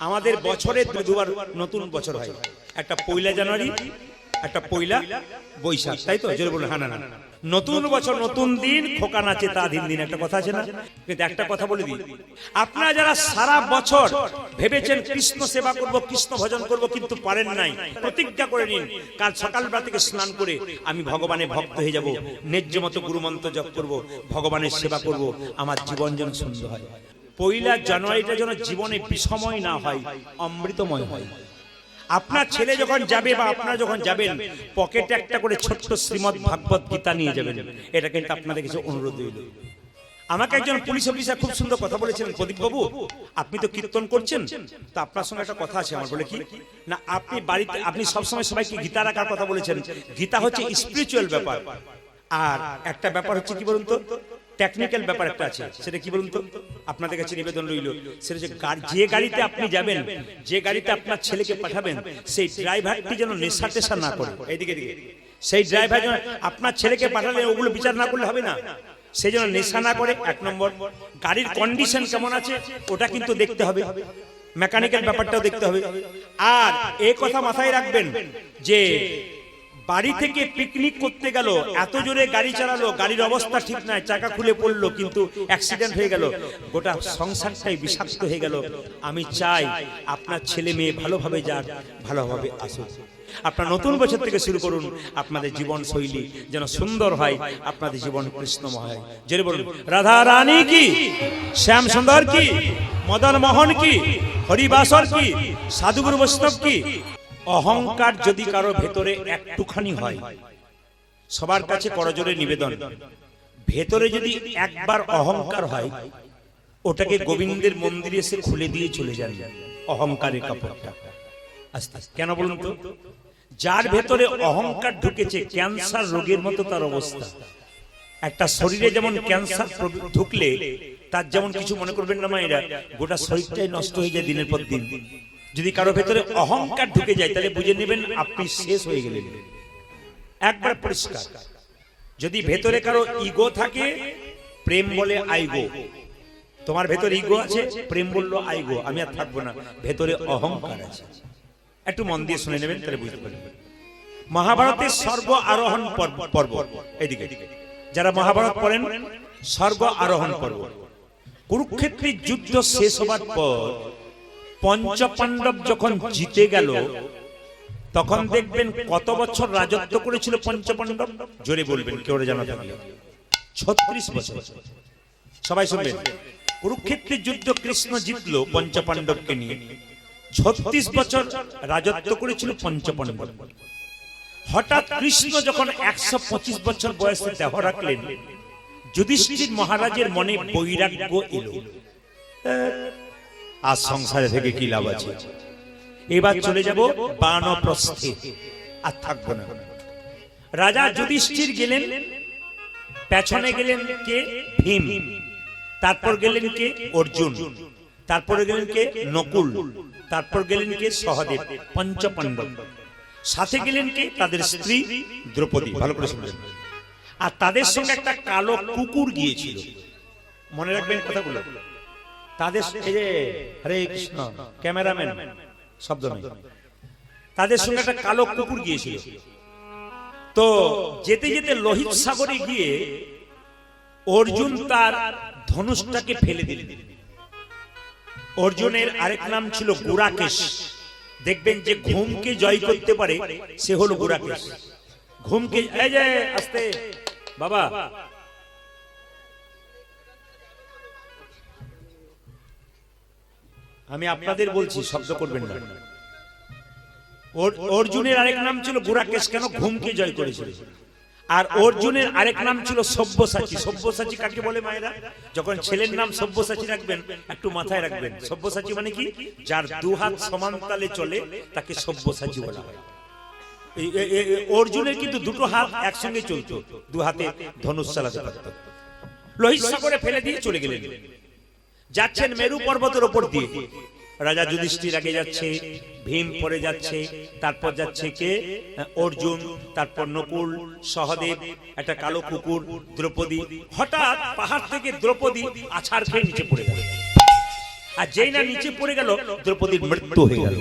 আমাদের বছরে দুবার নতুন বছর হয়, একটা পয়লা জানুয়ারি, একটা পয়লা বৈশাখ, তাই তো? জোরে বলুন। হ্যাঁ না না, নতুন বছর নতুন দিন, খোকা নাচে তা দিন দিন, একটা কথা আছে না? কিন্তু একটা কথা বলে দিই, আপনারা যারা সারা বছর ভেবেছেন কৃষ্ণ সেবা করব, কৃষ্ণ ভজন করব, কিন্তু পারেন নাই, প্রতিজ্ঞা করে নিন কাল সকালবেলা থেকে স্নান করে আমি ভগবানের ভক্ত হয়ে যাব, ন্যায্য মতো গুরুমন্ত্র জপ করব, ভগবানের সেবা করব, আমার জীবন যেন সুন্দর হয়। পয়লা জানুয়ারিটা যেন জীবনে বিষময় না হয়, অমৃতময় হয়। আপনার ছেলে যখন যাবে বা আপনারা যখন যাবেন, পকেটে একটা করে ছোট্ট শ্রীমদ্ ভাগবত গীতা নিয়ে যাবেন। এটা কিন্তু আপনাদের কাছে অনুরোধ রইল। আমাকে একজন পুলিশ অফিসার খুব সুন্দর কথা বলেছিলেন, প্রদীপ বাবু আপনি তো কীর্তন করছেন, তো আপনার সঙ্গে একটা কথা আছে আমার। বলে কি না, আপনি বাড়িতে আপনি সবসময় সবাইকে গীতা রাখার কথা বলেছেন। গীতা হচ্ছে স্পিরিচুয়াল ব্যাপার, আর একটা ব্যাপার হচ্ছে কি বলুন তো, টেকনিক্যাল ব্যাপার একটা আছে। সেটা কি বলুন তো? আপনাদের কাছে নিবেদন রইল, সেটা যে গাড়িতে আপনি যাবেন, যে গাড়িতে আপনার ছেলেকে পাঠাবেন, সেই ড্রাইভারটি যেন নেশা টেশা না করে। এইদিকে সেই ড্রাইভার যেন আপনার ছেলেকে পাঠালে ওগুলো বিচার না করলে হবে না, সেই জন্য নেশা না করে। এক নম্বর, গাড়ির কন্ডিশন কেমন আছে ওটা কিন্তু দেখতে হবে, মেকানিক্যাল ব্যাপারটাও দেখতে হবে। আর এই কথা মাথায় রাখবেন যে বাড়ি থেকে পিকনিক করতে গেল, এত জোরে গাড়ি চালালো, গাড়ির অবস্থা ঠিক নাই, চাকা খুলে পড়লো, কিন্তু অ্যাক্সিডেন্ট হয়ে গেল, গোটা সংসারটাই বিষাক্ত হয়ে গেল। আমি চাই আপনার ছেলে মেয়ে ভালোভাবে যাক, ভালোভাবে আসুক। আপনার নতুন বছর থেকে শুরু করুন, আপনাদের জীবন শৈলী যেন সুন্দর হয়, আপনাদের জীবন কৃষ্ণময় হয়। যে বলুন রাধা রানী কি, শ্যাম সুন্দর কি, মদন মোহন কি, হরিবাসর কি, সাধুগুরু বৈষ্ণব কি। অহংকার যদি কারো ভেতরে একটুখানি হয়, সবার কাছে করজোরে নিবেদন, ভেতরে যদি একবার অহংকার হয়, ওটাকে গোবিন্দের মন্দিরে এসে খুলে দিয়ে চলে যান অহংকারের কাপড়টা। আস্তে আস্তে। কেন বলুন তো? যার ভেতরে অহংকার ঢুকেছে, ক্যান্সার রোগের মতো তার অবস্থা। একটা শরীরে যেমন ক্যান্সার ঢুকলে তার যেমন কিছু মনে করবেন না মায়েরা, গোটা শরীরটাই নষ্ট হয়ে যায় দিনের পর দিন। যদি কারো ভেতরে অহংকার ঢুকে যায়, তাহলে বুঝে নেবেন আপনি শেষ হয়ে গেলেন, একবার পরিষ্কার। যদি ভেতরে কারো ইগো থাকে, প্রেম বলে আইগো, তোমার ভেতরে ইগো আছে, প্রেম বললো আইগো, আমি আর থাকবো না, ভেতরে অহংকার আছে। একটু মন দিয়ে শুনে নেবেন, তাহলে বুঝতে পারবেন। মহাভারতের স্বর্গ আরোহণ পর্ব, এদিকে যারা মহাভারত পড়েন, স্বর্গ আরোহণ পর্ব। কুরুক্ষেত্রের যুদ্ধ শেষ হবার পর পঞ্চপাণ্ডব যখন জিতে গেল, তখন দেখবেন কত বছর রাজত্ব করেছিল পঞ্চপাণ্ডব। জোরে বলবেন কেউ জানা থাকলে। 36 বছর। সবাই শুনবেন, কুরুক্ষেত্রের যুদ্ধ কৃষ্ণ জিতলো পঞ্চপাণ্ডবকে নিয়ে। 36 বছর রাজত্ব করেছিল পঞ্চপাণ্ডব। হঠাৎ কৃষ্ণ যখন 125 বছর বয়সে দেহ রাখলেন, যুধিষ্ঠির মহারাজের মনে বৈরাগ্য এলো, আজ সংসারে থেকে কি লাভ আছে, এবার চলে যাব বানপ্রস্থে, আর থাকবো না। রাজা যুধিষ্ঠির গেলেন, পেছনে গেলেন কে? ভীম। তারপর গেলেন কে? অর্জুন। তারপরে গেলেন কে? নকুল। তারপর গেলেন কে? সহদেব। পঞ্চপাণ্ডব। সাথে গেলেন কে? তাদের স্ত্রী দ্রৌপদী। ভালো করে শুনবেন। আর তাদের সঙ্গে একটা কালো কুকুর গিয়েছিল, মনে রাখবেন কথাগুলো। তাদের এই যে হরে কৃষ্ণ, ক্যামেরাম্যান শব্দ নেই, তাদের সঙ্গে একটা কালো কুকুর গিয়েছিল। তো যেতে যেতে লোহিত সাগরে গিয়ে অর্জুন তার ধনুষটাকে ফেলে দিলেন। অর্জুনের আরেক নাম ছিল গুড়াকেশ। দেখবেন যে ঘুমকে জয় করতে পারে, সে হলো গুড়াকেশ। ঘুমকে, এই যে আস্তে বাবা, আমি আপনাদের বলছি, শব্দ করবেন না। অর্জুনের আরেক নাম ছিল গুড়াকেশ, কেন? ঘুমকে জয় করেছিল। আর অর্জুনের আরেক নাম ছিল সব্যসাচী। সব্যসাচী কাকে বলে মায়েরা? যখন ছেলের নাম সব্যসাচী রাখবেন, একটু মাথায় রাখবেন, সব্যসাচী মানে কি? যার দু হাত সমান তালে চলে তাকে সব্যসাচী বলা হয়। অর্জুনের কিন্তু দুটো হাত একসঙ্গে চলতো, দু হাতে ধনুষ চালাতে পারত। লোহিত সাগরে ফেলে দিয়ে চলে গেলেন। যাচ্ছেন মেরু পর্বতের উপর দিয়ে, রাজা যুধিষ্ঠির আগে যাচ্ছে, ভীম পরে যাচ্ছে, তারপর যাচ্ছে কে? অর্জুন, তারপর নকুল, সহদেব, একটা কালো কুকুর, দ্রৌপদী। হঠাৎ পাহাড় থেকে দ্রৌপদী আছাড় খেয়ে নিচে পড়ে গেল। আর যেই না নিচে পড়ে গেল দ্রৌপদীর মৃত্যু হয়ে গেল।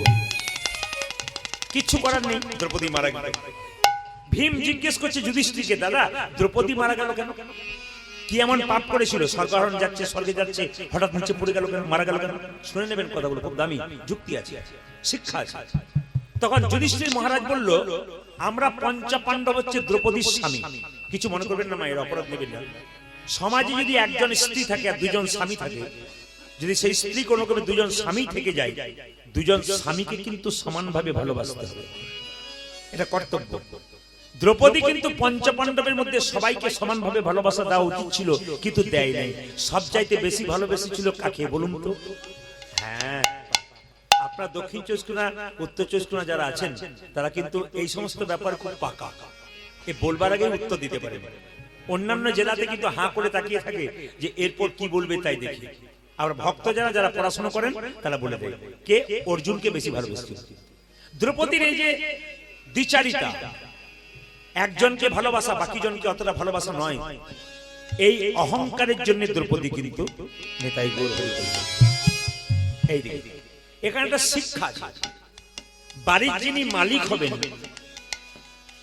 কিচ্ছু করার নেই, দ্রৌপদী মারা গেল। ভীম জিজ্ঞেস করছে যুধিষ্ঠিরকে, দাদা দ্রৌপদী মারা গেল কেন? কি এমন পাপ করেছিল? স্বর্গারোহণ যাচ্ছে, স্বর্গে যাচ্ছে, হঠাৎ নিচে পড়ে গেল কেন, মারা গেল কেন? শুনে নেবেন কথাগুলো, খুব দামি যুক্তি আছে, শিক্ষা আছে। তখন যুধিষ্ঠির মহারাজ বলল, আমরা পঞ্চপাণ্ডব হচ্ছে দ্রৌপদীর স্বামী। কিছু মনে করবেন না মায়ের, অপরাধ নেবেন না। সমাজে যদি একজন স্ত্রী থাকে আর দুজন স্বামী থাকে, যদি সেই স্ত্রী কোনো ক্রমে দুজন স্বামী থেকে যায়, দুজন স্বামীকে কিন্তু সমানভাবে ভালোবাসতে হবে, এটা কর্তব্য। দ্রৌপদী কিন্তু পঞ্চপাণ্ডবের মধ্যে সবাইকে সমানভাবে ভালোবাসা দেওয়া উচিত ছিল, কিন্তু দেয় নাই। সবচাইতে বেশি ভালোবেসেছিল কাকে বলুন তো? হ্যাঁ, আপনার দক্ষিণ চব্বিশ পরগনা, উত্তর চব্বিশ পরগনা যারা আছেন তারা কিন্তু এই সমস্ত ব্যাপার খুব পাকা, এ বলবার আগে উত্তর দিতে পারে। অন্যান্য জেলাতে কিন্তু হাঁ করে তাকিয়ে থাকে যে এরপর কি বলবে তাই দেখি। আর ভক্ত যারা যারা পড়াশোনা করেন তারা বলে দেয় কে অর্জুনকে বেশি ভালোবাসছে। দ্রৌপদীর এই যে দ্বিচারিতা, একজনকে ভালোবাসা বাকি জনকে অতটা ভালোবাসা নয়, এই অহংকারের জন্য দ্রৌপদী কিন্তু নেতাই গৌর হয়ে গেল। এই দিকে এখানে একটা শিক্ষা আছে, বাড়ির যিনি মালিক হবেন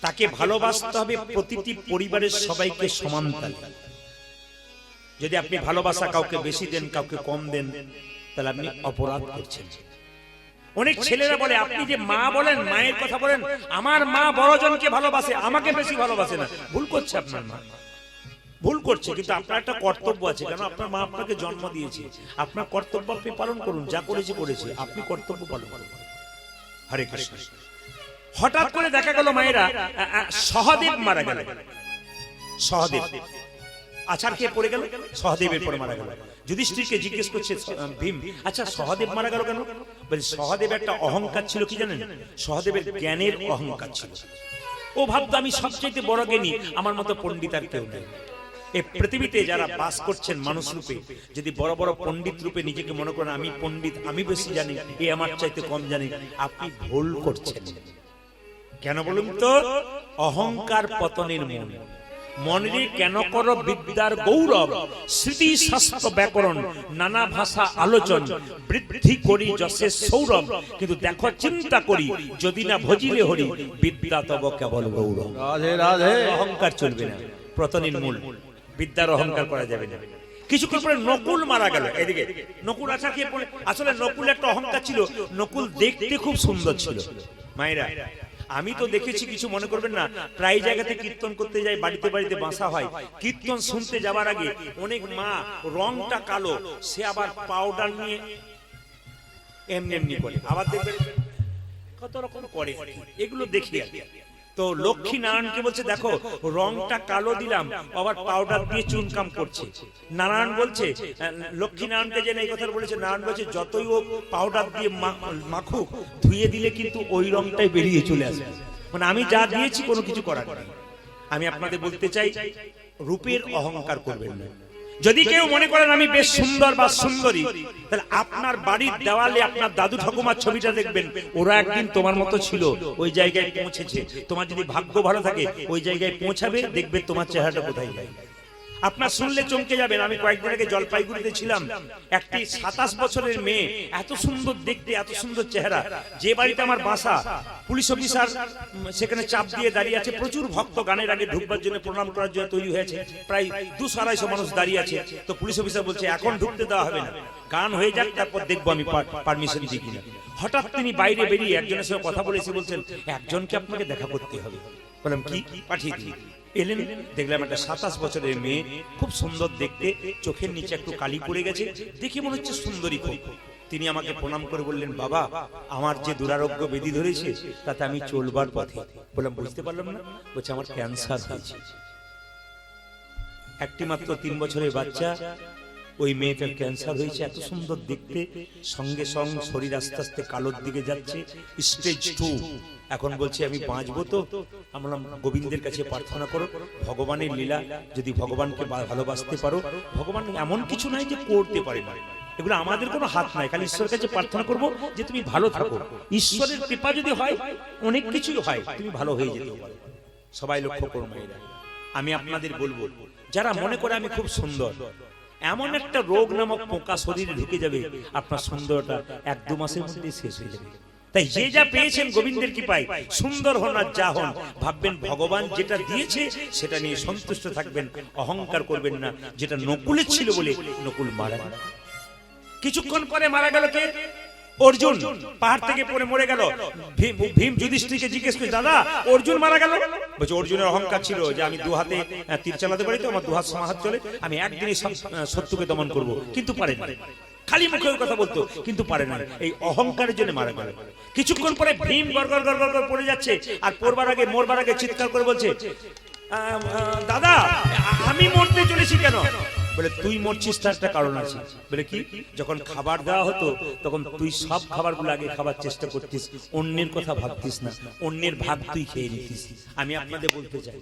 তাকে ভালোবাসতে হবে প্রতিটি পরিবারের সবাইকে সমান তালে। যদি আপনি ভালোবাসা কাউকে বেশি দেন, কাউকে কম দেন, তাহলে আপনি অপরাধ করছেন। অনেক ছেলেরা বলে, আপনি যে মা বলেন, মায়ের কথা বলেন, আমার মা বড়জনকে ভালোবাসে, আমাকে বেশি ভালোবাসে না। ভুল করছে আপনার মা, ভুল করছে। কিন্তু আপনার একটা কর্তব্য আছে, কারণ আপনার মা আপনাকে জন্ম দিয়েছে। আপনার কর্তব্য আপনি পালন করুন, যা করেছে করেছে, আপনি কর্তব্য পালন করুন। হরে কৃষ্ণ। হঠাৎ করে দেখা গেল মায়েরা, সহদেব মারা গেল। সহদেব আছাড় খেয়ে পড়ে গেল, সহদেবের পর মারা গেল। যুধিষ্ঠিরকে জিজ্ঞেস করছে ভীম, আচ্ছা সহদেব মারা গেল কেন? বলে সহদেব একটা অহংকার ছিল, কি জানেন? সহদেবের জ্ঞানের অহংকার ছিল। ও ভাবতো আমি সবচেয়ে বড় জ্ঞানী, আমার মতো পণ্ডিত আর কেউ নেই। এই পৃথিবীতে যারা বাস করছেন মানুষ রূপে, যদি বড় বড় পণ্ডিত রূপে নিজেকে মনে করেন আমি পণ্ডিত, আমি বেশি জানি, এ আমার চাইতে কম জানি, আপনি ভুল করছেন। কেন বলুন তো? অহংকার পতনের মূল। মনে কেন কর বিদ্যার গৌরব, স্মৃতি শাস্ত্র ব্যাকরণ, নানা ভাষা আলোচন, বৃদ্ধি করি যশের সৌরভ। কিন্তু দেখো চিন্তা করি, যদি না ভজিলে হরি, বিদ্যা তব কেবল গৌরব। রাধে রাধে। অহংকার চলবে না, পতনের মূল। বিদ্যার অহংকার করা যাবে না। কিছুক্ষণ পরে নকুল মারা গেল। এদিকে নকুল আছা খেয়ে পড়ে। আসলে নকুল একটা অহংকার ছিল, নকুল দেখতে খুব সুন্দর ছিল। মায়েরা, আমি তো দেখেছি, কিছু মনে করবেন না, প্রায় জায়গাতে কীর্তন করতে যাই, বাড়িতে বাড়িতে বাসা হয়। কীর্তন শুনতে যাবার আগে অনেক মা রংটা কালো, সে আবার পাউডার নিয়ে এমনি এমনি করে, আবার দেখবেন কত রকম করে। এগুলো দেখি তো লক্ষ্মী নারায়ণকে বলছে, দেখো রংটা কালো দিলাম, আবার পাউডার দিয়ে চুনকাম করছে। নারায়ণ বলছে, লক্ষ্মী নারায়ণকে যেন এই কথা বলেছে, নারায়ণ বলছে যতই ও পাউডার দিয়ে মাখুক, ধুয়ে দিলে কিন্তু ওই রংটাই বেরিয়ে চলে আসবে। মানে আমি যা দিয়েছি কোনো কিছু করার নেই। আমি আপনাদের বলতে চাই, রূপের অহংকার করবেন না। যদি কেউ মনে করেন আমি বেশ সুন্দর বা সুন্দরী, তাহলে আপনার বাড়ির দেওয়ালে আপনার দাদু ঠাকুমার ছবিটা দেখবেন, ওরা একদিন তোমার মতো ছিল, ওই জায়গায় পৌঁছেছে। তোমার যদি ভাগ্য ভালো থাকে ওই জায়গায় পৌঁছাবে, দেখবে তোমার চেহারাটা কোথায় যায়। আপনার শুনলে চমকে যাবেন। আমি কয়েকদিন আগে জলপাইগুড়িতে ছিলাম, একটি 27 বছরের মেয়ে, এত সুন্দর দেখতে, এত সুন্দর চেহারা। যে বাড়িতে আমার বাসা, পুলিশ অফিসার সেখানে চাপ দিয়ে দাঁড়িয়ে আছে, প্রচুর ভক্ত গানের আগে ঢুকবার জন্য, প্রণাম করার জন্য তৈরি হয়েছে, প্রায় 200-250 মানুষ দাঁড়িয়ে আছে। তো পুলিশ অফিসার বলছে এখন ঢুকতে দেওয়া হবে না, গান হয়ে যাক, তারপর দেখবো আমি পারমিশন দিই কিনা। হঠাৎ তিনি বাইরে বেরিয়ে একজনের সঙ্গে কথা বলেছে, বলছেন একজনকে আপনাকে দেখা করতে হবে। বললাম কি? পাঠিয়ে দিই। এলেন, দেখলাম একটা 27 বছরের মেয়ে, খুব সুন্দর দেখতে, চোখের নিচে একটু কালি পড়ে গেছে, দেখে মনে হচ্ছে সুন্দরী খুব। তিনি আমাকে প্রণাম করে বললেন, বাবা আমার যে দুরারোগ্য ব্যাধি ধরেছে তাতে আমি চলবার পথে। বললাম বুঝতে পারলাম না। বলছে আমার ক্যান্সার হয়েছে। একটি মাত্র 3 বছরের বাচ্চা, ওই মেয়েটার ক্যান্সার হয়েছে। এত সুন্দর দেখতে, সঙ্গে সঙ্গে শরীর আস্তে আস্তে কালোর দিকে যাচ্ছে, স্টেজ 2। এখন বলছে আমি বাঁচবো তো। আমরা গোবিন্দের কাছে প্রার্থনা করো, ভগবানের লীলা, যদি ভগবানকে ভালোবাসতে পারো, ভগবান এমন কিছু নাই যে করতে পারে না, এগুলো আমাদের কোনো হাত নাই। খালি ঈশ্বরের কাছে প্রার্থনা করবো যে তুমি ভালো থাকো। ঈশ্বরের কৃপা যদি হয় অনেক কিছুই হয়, তুমি ভালো হয়ে যেতে পারো। সবাই লক্ষ্য করো মায়েরা, আমি আপনাদের বলবো, যারা মনে করে আমি খুব সুন্দর, এমন একটা রোগ নামক পোকা শরীরে ঢুকে যাবে, আপনার সুন্দরটা 1-2 মাসের মধ্যে শেষ হয়ে যাবে। তাই যে যা পেয়েছেন গোবিন্দের কৃপায়, সুন্দর হন আর যা হন, ভাববেন ভগবান যেটা দিয়েছে সেটা নিয়ে সন্তুষ্ট থাকবেন, অহংকার করবেন না। যেটা নকুলের ছিল বলে নকুল মারা গেল। কিছুক্ষণ পরে মারা গেল কে? অর্জুন। পাহাড় থেকে পড়ে মরে গেল। ভীম যুধিষ্ঠিরকে জিজ্ঞেস করে, দাদা অর্জুন মারা গেল? বলছে অর্জুনের অহংকার ছিল যে আমি 2 হাতে তীর চালাতে পারি, তো আমার 2 হাত সমাহাত চলে, আমি একদিনে শত্রুকে দমন করব। কিন্তু পারে না, খালি মুখে ওই কথা বলতো, কিন্তু পারে না। এই অহংকারের জন্য মারা গেল। কিছুক্ষণ পরে ভীম গড়গড় গড়গড় করে পড়ে যাচ্ছে, আর মরবার আগে চিৎকার করে বলছে, দাদা আমি মরতে চলেছি কেন? বলে তুই মরছিস তার একটা কারণ আছে। বলে কি? যখন খাবার দেওয়া হতো তখন তুই সব খাবারগুলো আগে খাবার চেষ্টা করতিস, অন্যের কথা ভাবতিস না, অন্যের ভাগ তুই খেয়ে নিতিস। আমি আপনাদের বলতে চাই,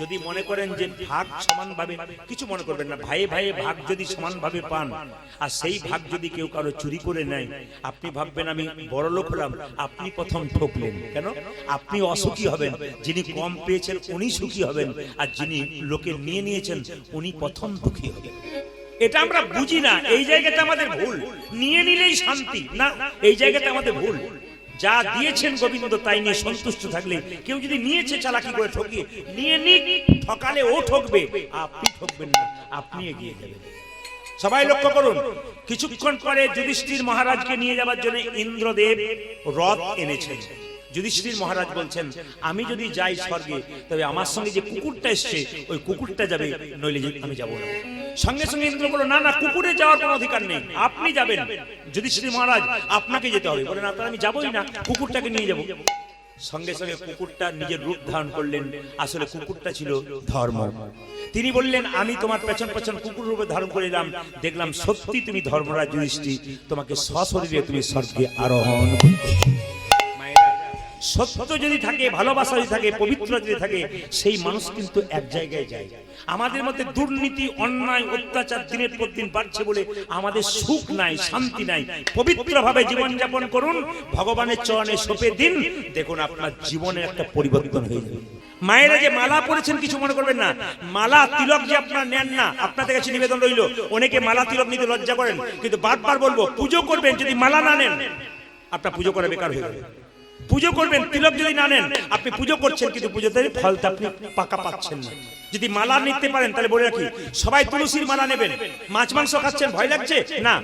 যদি মনে করেন যে ভাগ সমানভাবে, কিছু মনে করবেন না, ভাইয়ে ভাইয়ে ভাগ যদি সমানভাবে পান, আর সেই ভাগ যদি কেউ কারো চুরি করে নেয়, আপনি ভাববেন আমি বড় লোক হলাম, আপনি প্রথম ঠকলেন। কেন? আপনি অসুখী হবেন, যিনি কম পেয়েছেন উনি সুখী হবেন, আর যিনি লোকে নিয়ে নিয়েছেন উনি প্রথম দুঃখী হবেন। এটা আমরা বুঝি না, এই জায়গাটা আমাদের ভুল। নিয়ে নিলেই শান্তি না, এই জায়গাটা আমাদের ভুল। যা দিয়েছেন গোবিন্দ তাই নিয়ে সন্তুষ্ট থাকলে, কেউ যদি নিয়েছে চালাকি করে ঠকিয়ে নিয়ে নিক, ঠকালে ও ঠকবে, আপনি ঠকবেন না, আপনি এগিয়ে যাবেন। সবাই লক্ষ্য করুন, কিছুক্ষণ পরে যুধিষ্ঠির মহারাজকে নিয়ে যাওয়ার জন্য ইন্দ্রদেব রথ এনেছেন। যুধিষ্ঠির মহারাজ বলছেন, আমি যদি যাই স্বর্গে, তবে আমার সঙ্গে যে কুকুরটা এসছে ওই কুকুরটা যাবে, নইলে আমি যাব না। সঙ্গে সঙ্গে ইন্দ্র বলল, না না, কুকুরে যাওয়ার কোনো অধিকার নেই, আপনি যাবেন। যুধিষ্ঠির মহারাজ, আপনাকে যেতে হবে। বলে, না তাহলে আমি যাবোই না, কুকুরটাকে নিয়ে যাব। সঙ্গে সঙ্গে কুকুরটা নিজের রূপ ধারণ করলেন। আসলে কুকুরটা ছিল ধর্ম। তিনি বললেন, আমি তোমার পেছন পেছন কুকুর রূপে ধারণ করে এলাম, দেখলাম সত্যি তুমি ধর্মরাজ যুধিষ্ঠির, তোমাকে সশরীরে তুমি স্বর্গে আরোহণ করতে। সত্য যদি থাকে, ভালোবাসা যদি থাকে, পবিত্রতা যদি থাকে, সেই মানুষ কিন্তু এক জায়গায় যায়। আমাদের মধ্যে দুর্নীতি, অন্যায়, অত্যাচার দিনের পর দিন বাড়ছে বলে আমাদের সুখ নাই, শান্তি নাই। পবিত্রভাবে জীবনযাপন করুন, ভগবানের চরণে সঁপে দিন, দেখুন আপনার জীবনে একটা পরিবর্তন হয়ে যাবে। মায়েরা যে মালা পরেছেন কিছু মনে করবেন না, মালা তিলক যে আপনারা নেন না, আপনাদের কাছে নিবেদন রইল। অনেকে মালা তিলক নিতে লজ্জা করেন, কিন্তু বারবার বলবো, পুজো করবেন, যদি মালা না নেন আপনার পুজো করা বেকার হয়ে যাবে। পুজো করবেন, তিলক যদি না নেন, আপনি পুজো করছেন কিন্তু পুজোতে ফলটা আপনি পাকা পাচ্ছেন না। যদি মালা নিতে পারেন তাহলে বলে রাখি, সবাই তুলসীর মালা নেবেন। মাছ মাংস খাচ্ছেন, ভয় লাগছে না,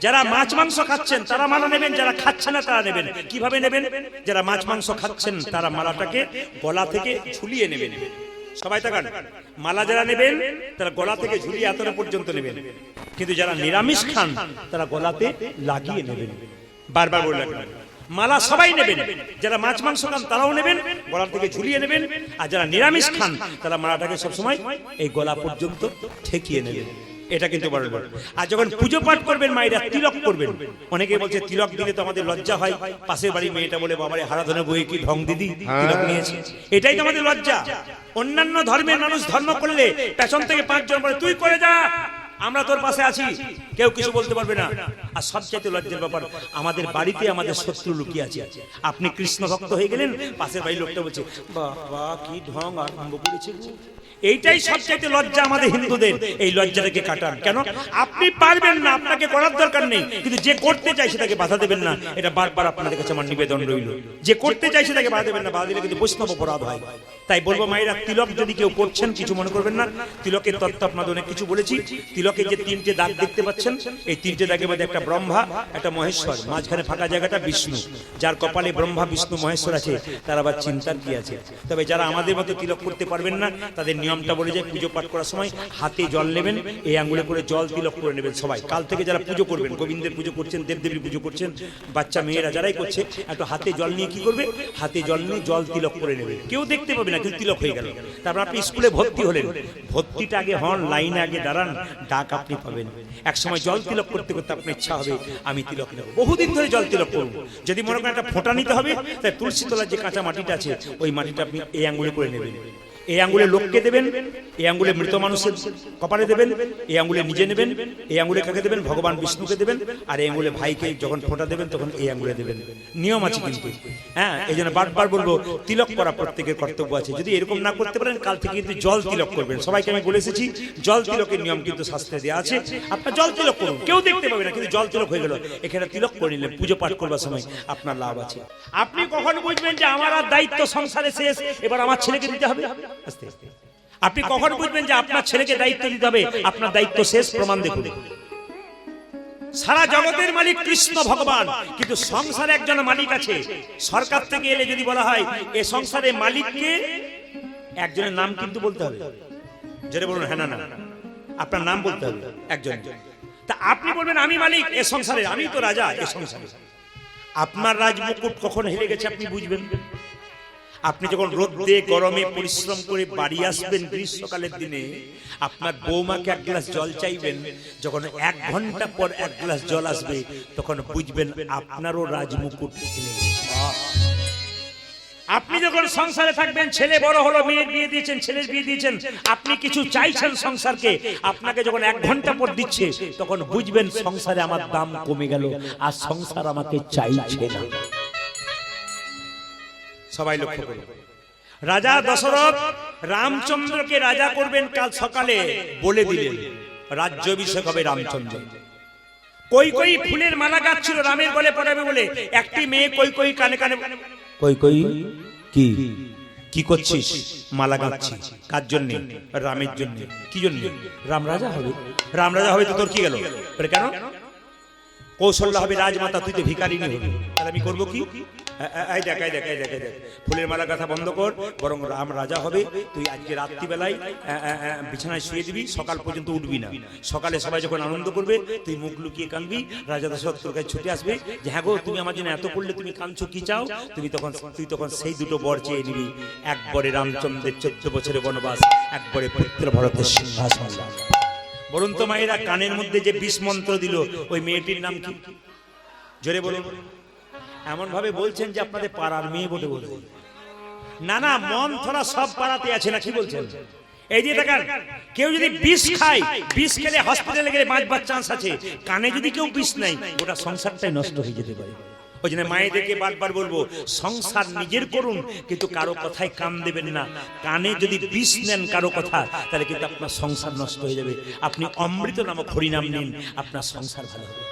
যারা মাছ মাংস খাচ্ছেন তারা মালা নেবেন, যারা খাচ্ছে না তারা নেবেন। কিভাবে নেবেন? যারা মাছ মাংস খাচ্ছেন তারা মালাটাকে গলা থেকে ঝুলিয়ে নেবেন। সবাই তাকান, মালা যারা নেবেন তারা গলা থেকে ঝুলিয়ে এতটা পর্যন্ত নেবেন, কিন্তু যারা নিরামিষ খান তারা গলাতে লাগিয়ে নেবেন। বারবার বলে রাখবেন, মালা সবাই নেবেন, যারা মাছ মাংস খান তারাও নেবেন, গলা থেকে ঝুলিয়ে নেবেন, আর যারা নিরামিষ খান তারা মালাটাকে সবসময় এই গলা পর্যন্ত ঠেকিয়ে নেবেন। এটা কিন্তু বড় বড়। আর যখন পুজো পাঠ করবেন মায়েরা, তিলক করবেন। অনেকে বলছে তিলক দিলে তো আমাদের লজ্জা হয়। পাশের বাড়ি মেয়েটা বলে, বাবারে হারাধনে বই কি ঢং দিদি তিলক নিয়েছে, এটাই তো আমাদের লজ্জা। অন্যান্য ধর্মের মানুষ ধর্ম করলে পেছন থেকে 5 জন বলে, তুই করে যা, আমরা তোর পাশে আছি, কেউ কিছু বলতে পারবে না। আর সবচাইতে লজ্জার ব্যাপার, আমাদের বাড়িতে আমাদের শত্রু লুকিয়ে আছে। আপনি কৃষ্ণ ভক্ত হয়ে গেলেন, পাশের বাড়ির লোকটা বলছে, বাবা কি ঢং আরম্ভ করেছে। এইটাই সবচাইতে লজ্জা আমাদের হিন্দুদের। এই লজ্জাটাকে কাটান। কেন? আপনি পারবেন না, আপনাকে করার দরকার নেই, কিন্তু যে করতে চাইছে তাকে বাধা দেবেন না। এটা বারবার আপনাদের কাছে আমার নিবেদন রইল, যে করতে চাইছে তাকে বাধা দেবেন না, বাধা দিলে কিন্তু বৈষ্ণব অপরাধ হয়। তাই বলবো মায়েরা, তিলক যদি কেউ করছেন কিছু মনে করবেন না। তিলকের তত্ত্ব আপনাদের অনেক কিছু বলেছি। তিলকের যে 3টে দাগ দেখতে পাচ্ছেন, এই 3টে দাগের মধ্যে একটা ব্রহ্মা, একটা মহেশ্বর, মাঝখানে ফাঁকা জায়গাটা বিষ্ণু। যার কপালে ব্রহ্মা বিষ্ণু মহেশ্বর আছে তার আবার চিন্তার কি আছে। তবে যারা আমাদের মতো তিলক করতে পারবেন না, তাদের নিয়মটা বলে যায়, পুজো পাঠ করার সময় হাতে জল নেবেন, এই আঙ্গুলে করে জল তিলক করে নেবেন। সবাই কাল থেকে যারা পুজো করবেন, গোবিন্দের পুজো করছেন, দেবদেবীর পুজো করছেন, বাচ্চা মেয়েরা যারাই করছে, একটু হাতে জল নিয়ে কি করবে, হাতে জল নিয়ে জল তিলক করে নেবে। কেউ দেখতে পাবে না, কিন্তু তিলক হয়ে গেল। তারপর আপনি স্কুলে ভর্তি হলেন, ভর্তিটা আগে হন, লাইনে আগে দাঁড়ান, ডাক আপনি পাবেন। এক সময় জল তিলক করতে করতে আপনার ইচ্ছা হবে আমি তিলক নেব, বহুদিন ধরে জল তিলক করুন। যদি মনে করেন একটা ফোঁটা নিতে হবে, তাই তুলসী তলার যে কাঁচা মাটিটা আছে ওই মাটিটা আপনি এই আঙ্গুলে করে নেবেন। এই আঙ্গুলে লোককে দেবেন, এই আঙ্গুলে মৃত মানুষের কপালে দেবেন, এই আঙ্গুলে নিজে নেবেন, এই আঙ্গুলে কাকে দেবেন, ভগবান বিষ্ণুকে দেবেন, আর এই আঙ্গুলে ভাইকে যখন ফোঁটা দেবেন তখন এই আঙ্গুলে দেবেন। নিয়ম আছে কিন্তু, হ্যাঁ, এই জন্য বারবার বলবো তিলক করা প্রত্যেকের কর্তব্য আছে। যদি এরকম না করতে পারেন কাল থেকে কিন্তু জল তিলক করবেন। সবাইকে আমি বলে এসেছি জল তিলকের নিয়ম কিন্তু শাস্ত্রে দেওয়া আছে। আপনার জল তিলক করুন, কেউ দেখতে পাবে না, কিন্তু জল তিলক হয়ে গেল, এখানে তিলক করে নিলেন, পুজো পাঠ করবার সময় আপনার লাভ আছে। আপনি কখন বুঝবেন যে আমার আর দায়িত্ব সংসারে শেষ, এবার আমার ছেলেকে দিতে হবে? আস্তে আস্তে আপনি কখন বুঝবেন যে আপনার ছেলেকে দায়িত্ব দিতে হবে, আপনার দায়িত্ব শেষ? প্রমাণ দেখুন। সারা জগতের মালিক কৃষ্ণ ভগবান, কিন্তু সংসারে একজন মালিক আছে। সরকার থেকে এলে যদি বলা হয় এ সংসারে মালিককে, একজনের নাম কিন্তু বলতে হবে। যেটা বলুন হ্যাঁ না, আপনার নাম বলতে হবে একজন। তা আপনি বলবেন আমি মালিক এ সংসারে, আমি তো রাজা এ সংসারে। আপনার রাজমুকুট কখন হেরে গেছে আপনি বুঝবেন আপনি যখন রোদে গরমে পরিশ্রম করে বাড়ি আসবেন গ্রীষ্মকালের দিনে, আপনার বৌমাকে এক গ্লাস জল চাইবেন, যখন 1 ঘন্টা পর 1 গ্লাস জল আসবে তখন বুঝবেন আপনারও রাজমুকুট হেরে গেছে। আপনি যখন সংসারে থাকবেন, ছেলে বড় হলো, মেয়ের বিয়ে দিয়েছেন, ছেলের বিয়ে দিয়েছেন, আপনি কিছু চাইছেন সংসারকে, আপনাকে যখন 1 ঘন্টা পর দিচ্ছে তখন বুঝবেন সংসারে আমার দাম কমে গেল, আর সংসার আমাকে চাইছে না। সবাই লক্ষ্য করুন, রাজা দশরথ রামচন্দ্রকে রাজা করবেন কাল সকালে বলে দিলেন, রাজ্যাভিষেক হবে রামচন্দ্র। কই কই ফুলের মালা গাচ্ছিল রামের গলে পড়াবে বলে, একটি মেয়ে কই কই কানে কানে, কই কই কি কি করছিস? মালা গাচ্ছি। কার জন্য? রামের জন্য। কি জন্য? রাম রাজা হবে। রাম রাজা হবে তো তোর কি গেল? কেন? কৌশল্যা হবে রাজমাতা, তুই তো ভিখারিনী হবি, তাহলে আমি করবো কি? এই দেখ এই দেখ এই দেখ এই দেখ, ফুলের মালা কথা বন্ধ কর, বরং রাম রাজা হবে। তুই আজকে রাত্রিবেলায় বিছানায় শুয়ে দিবি, সকাল পর্যন্ত উঠবি না। সকালে সবাই যখন আনন্দ করবে তুই মুখ লুকিয়ে কাঁদবি, রাজা দশরথ তোর কাছে ছুটে আসবে যে হ্যাঁ গো তুমি আমার জন্য এত করলে, তুমি কাঁদছো কি চাও? তুই তখন সেই দুটো বর চেয়ে নিবি, একবারে রামচন্দ্রের 14 বছরের বনবাস, একবারে পুত্র ভরতের সিংহাসন। বলুন তো মায়েরা, কানের মধ্যে যে 20 মন্ত্র দিল ওই মেয়েটির নাম কি? জোরে বলুন। এমন ভাবে বলছেন যে আপনাদের পাড়ার মেয়ে বলে বলছেন। না না, মন থোড়া সব পাড়াতে আছে না, কি বলছেন? এই যে দেখেন, কেউ যদি বিষ খায়, বিষ খেলে হসপিটালে গেলে বাঁচবার চান্স আছে। কানে যদি কেউ বিষ নাই, গোটা সংসারটাই নষ্ট হয়ে যেতে পারে। ওই জন্য মায়েদেরকে বারবার বলবো, সংসার নিজের করুন, কিন্তু কারো কথায় কান দেবেন না। কানে যদি বিষ নেন কারো কথা, তাহলে কিন্তু আপনার সংসার নষ্ট হয়ে যাবে। আপনি অমৃত নামক হরিনাম নিন, আপনার সংসার ভালো হবে।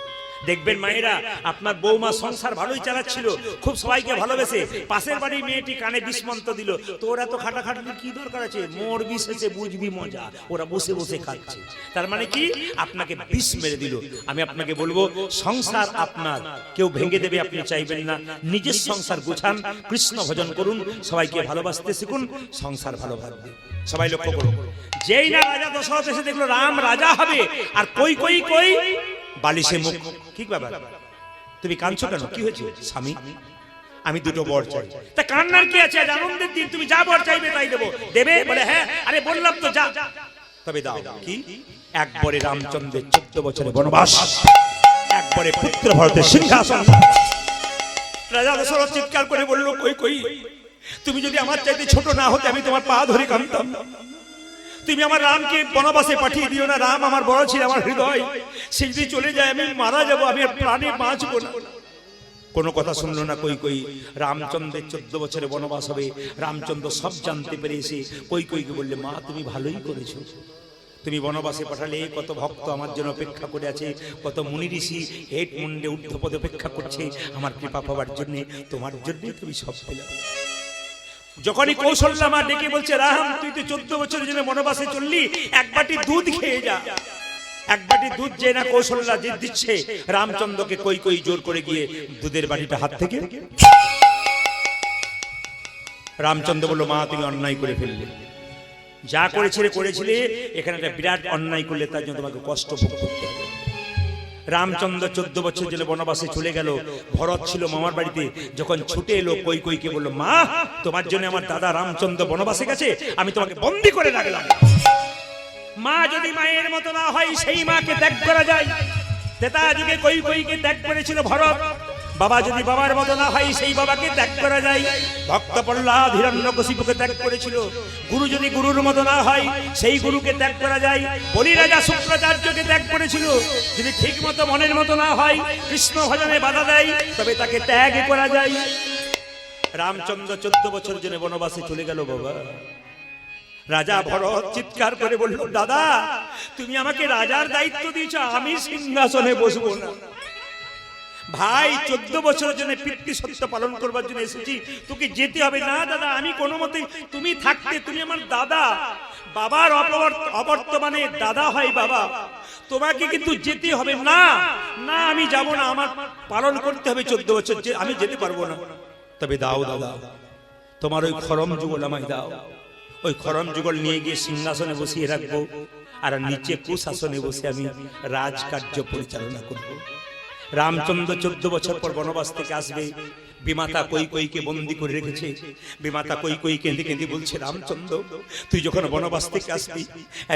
দেখবেন মায়েরা, আপনার বৌমা সংসার ভালোই চালাচ্ছিল, খুব সবাইকে ভালোবেসে, পাশের বাড়ির মেয়েটি কানে বিষ মন্ত্র দিল, তো ওরা তো খাটাখাটির কি দরকার আছে? মোর বিষ এসে বুঝবি মজা, ওরা বসে বসে খাচ্ছে। তার মানে কি? আপনাকে বিষ মেরে দিল। আমি আপনাকে বলবো, সংসার আপনার কেউ ভেঙে দেবে আপনি চাইবেন না। নিজের সংসার গুছান, কৃষ্ণ ভজন করুন, সবাইকে ভালোবাসতে শিখুন, সংসার ভালো থাকবে। সবাই লক্ষ্য করুন, যেই না রাজা দশরথ এসে দেখলো রাম রাজা হবে, আর কই কই কই বালিশে মুখ। ঠিক ব্যাপার, তুমি কাঁদছো কেন? কি হয়েছে? স্বামী আমি দুটো বর চাই। তা কান্নার কি আছে? আনন্দের দিন, তুমি যা বর চাইবে তাই দেবো। দেবে? বলে হ্যাঁ। আরে বললাম তো যা। তবে দাও। কি? একবারে রামচন্দ্রের 14 বছরের বনবাস, একবারে পুত্র ভরতের সিংহাসন। রাজা দশরথ চিৎকার করে বলল, কই কই তুমি যদি আমার চাইতে ছোট না হতে আমি তোমার পা ধরে কাঁদতাম। তুমি আমার রামকে বনবাসে পাঠিয়ে দিও না। রাম আমার বড় ছিল, আমার হৃদয়, সে যদি চলে যায় আমি মারা যাবো, আমি আর প্রাণে বাঁচবো না। কোনো কথা শুনলো না কই কই। রামচন্দ্রের 14 বছরের বনবাস হবে। রামচন্দ্র সব জানতে পেরেছে। কই কইকে বললে, মা তুমি ভালোই করেছো, তুমি বনবাসে পাঠালে কত ভক্ত আমার জন্য অপেক্ষা করে আছে, কত মুনি ঋষি হেট মুন্ডে ঊর্ধ্বপদে অপেক্ষা করছে আমার কৃপা পাবার জন্য, তোমার জন্য তুমি সব পেলে। যখনই কৌশল্যা মা ডেকে বলছে, রাম তুই তো 14 বছরের জন্য বনবাসে চললি, এক বাটি দুধ খেয়ে যা। এক বাটি দুধ যে না কৌশল্যা যে দিচ্ছে রামচন্দ্রকে, কই কই জোর করে গিয়ে দুধের বাটিটা হাত থেকে। রামচন্দ্র বলল, মা তুমি অন্যায় করে ফেললে, যা করেছিলে এখানে একটা বিরাট অন্যায় করলে, তার জন্য তোমাকে কষ্ট ভোগ করতে হবে। রামচন্দ্র 14 বছর জেলে বনবাসে চলে গেল। ভরত ছিল মামার বাড়িতে, যখন ছুটে এলো কই কইকে বলল, মা তোমার জন্য আমার দাদা রামচন্দ্র বনবাসে গেছে, আমি তোমাকে বন্দী করে রাখলাম। মা যদি মায়ের মতো না হয়, সেই মাকে ত্যাগ করা যায়। তেতা যুগে কই কইকে ত্যাগ করেছিল ভরত। বাবা যদি বাবার মতো না হয় সেই বাবাকে ত্যাগ করা যায়। ভক্ত প্রহ্লাদ হিরণ্যকশিপুকে ত্যাগ করেছিল। গুরু যদি গুরুর মতো না হয় সেই গুরুকে ত্যাগ করা যায়। বলি রাজা শুক্রাচার্যকে ত্যাগ করেছিল। যদি ঠিক মতো মনের মতো না হয়, কৃষ্ণ ভজনে বাধা দেয়, তবে তাকে ত্যাগ করা যায়। রামচন্দ্র 14 বছর জন্য বনবাসে চলে গেল বাবা। রাজা ভরত চিৎকার করে বলল, দাদা তুমি আমাকে রাজার দায়িত্ব দিয়েছ, আমি সিংহাসনে বসবো না। ভাই 14 বছরের জন্য পিতৃ সত্য পালন করবার জন্য এসেছি, তোকে যেতে হবে। না দাদা, আমি কোনো মতে, তুমি থাকতে, তুমি আমার দাদা, বাবার অবর্তমানে দাদা হয় বাবা, তোমাকে কিন্তু যেতে হবে। না না, আমি যাব না, আমার পালন করতে হবে 14 বছর, আমি যেতে পারবো না। তবে দাও দাদা, তোমার ওই খরম যুগল আমায় দাও। ওই খরম যুগল নিয়ে গিয়ে সিংহাসনে বসিয়ে রাখবো, আর নিচে কুশাসনে বসে আমি রাজকার্য পরিচালনা করব। রামচন্দ্র 14 বছর পর বনবাস থেকে আসবে। বিমাতা কৈকেয়ীকে বন্দী করে রেখেছে। বিমাতা কৈকেয়ী কেঁদে কেঁদে বলছে, রামচন্দ্র তুই যখন বনবাস থেকে আসবি,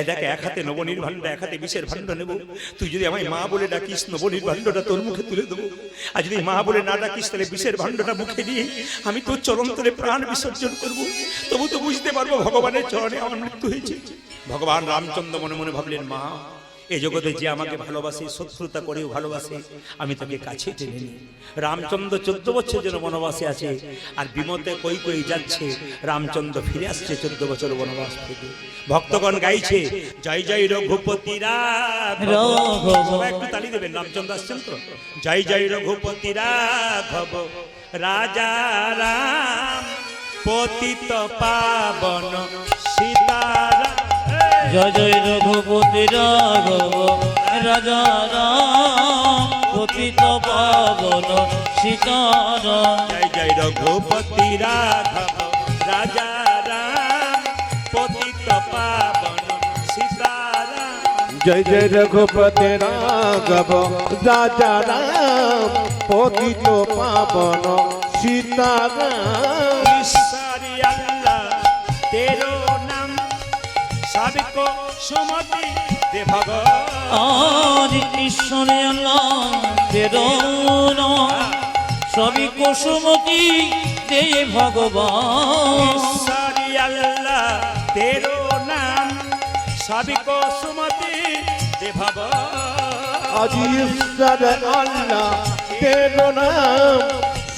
দেখ এক হাতে নবনীর ভাণ্ড, এক হাতে বিষের ভাণ্ড নেব। তুই যদি আমায় মা বলে ডাকিস, নবনীর ভাণ্ডটা তোর মুখে তুলে দেবো। আর যদি মা বলে না ডাকিস, তাহলে বিষের ভাণ্ডটা মুখে নিয়ে আমি তোর চরণ তলে প্রাণ বিসর্জন করব। তবু তো বুঝতে পারবো ভগবানের চরণে আমার মৃত্যু হয়েছে। ভগবান রামচন্দ্র মনে মনে ভাবলেন, মা এই জগতে যে আমাকে ভালোবাসে, শত্রুতা করেও ভালোবাসে, আমি তাকে কাছে টেনে নিই। রামচন্দ্র 14 বছর যেন বনবাসে আছে, আর বিমতে কৈকেয়ী যাচ্ছে, রামচন্দ্র ফিরে আসছে 14 বছর বনবাস থেকে। ভক্তগণ গাইছে, জয় জয় রঘুপতি রাঘব। সবাই একটু তালি দেবেন, রামচন্দ্র আসছেন তো। জয় জয় রঘুপতি রাঘব, রাজা রাম, পতিত পাবন সীতারাম। জয় জয় রঘুপতি রাঘব, রাজা রাম, পতিত পাবন সীতারাম। জয় জয় রঘুপতি রাঘব, রাজা রাম, পতিত পাবন সীতারাম। জয় জয় রঘুপতি রাঘব, রাজা রাম, পতিত পাবন সীতারাম। ঈশ্বরী আল্লাহ তেরো নাম, সবকো সুমতি দে ভগবান। আজ ঈশ্বরে আল্লাহ তেরো নাম, সবই কুসুমতি দে ভগবান। ঈশ্বরী আল্লাহ তেরো নাম, সবকো সুমতি দে ভগবান। আজ ঈশ্বর আল্লাহ তেরো নাম,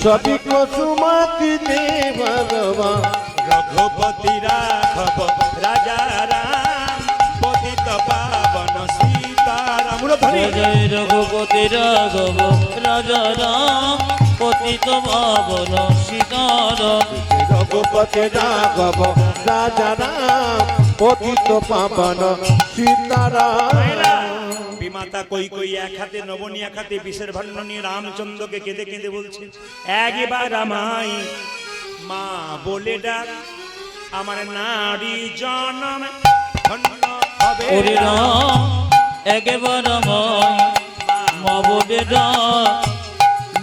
সবই কো সুমতি দে ভগবান। রঘুপতি রাঘব, রাজা রাম, পতিত পাবন সীতারাম। জয় জয় রঘুপতি রাঘব, রাজা রাম, পতিত পাবন সীতারাম। রঘুপতি রাঘব, রাজা রাম, পতিত পাবন সীতারাম। বিমাতা কৈকেয়ী এক হাতে নবনী, এক হাতে বিষের ভাণ্ড নিয়ে রামচন্দ্রকে কেঁদে কেঁদে বলছে, একবার আমায় মা বলে ডাক, আমার নারী জনম ধন্য হবে। ওরে রাম, একবার আমায় মা বলে ডাক,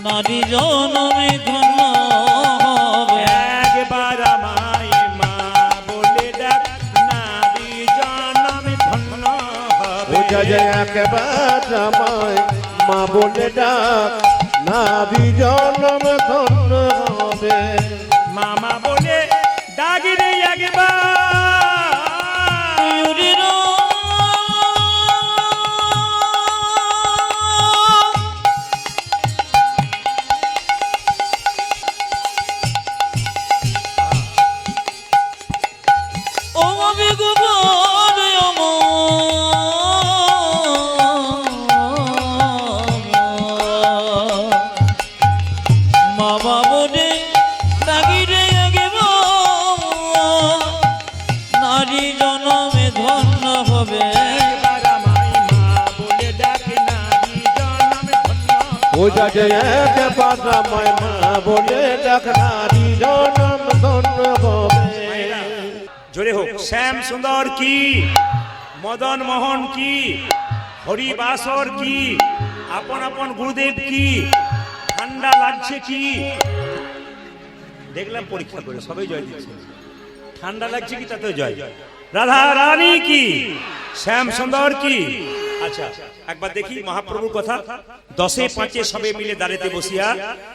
নারী জনমে ধন্য হবে। একবার আমায় মা বলে ডাক, নারী জনম ধন্য হবে। জয় জয় একবার আমায় মা বলে ডাক, নারী জনম ধন্য হবে। মামা বলে ডাকিরে একবার। ওরে রাম, ও আমি গোবর মামা বলে ডাকিরে নারী জনমে ধন্য হবে। একবার আমায় মা বলে ডাক, নারী জনম ধন্য ও জয় জয় একবার আমায় মা বলে ডাক, নারী জনম ধন্য হবে। জোরে হোক শ্যাম সুন্দর কি, মদন মোহন কি, হরিবাসর কি, আপন আপন গুরুদেব কি। ঠান্ডা লাগছে কি? দেখলাম পরীক্ষা করে সবাই জয় দিচ্ছে। ঠান্ডা লাগছে কি তাতেও জয়। রাধা রানী কি, শ্যাম সুন্দর কি, আচ্ছা একবার দেখি মহাপ্রভুর কথা 10-5 সবে মিলে দাঁড়াতে বসিয়া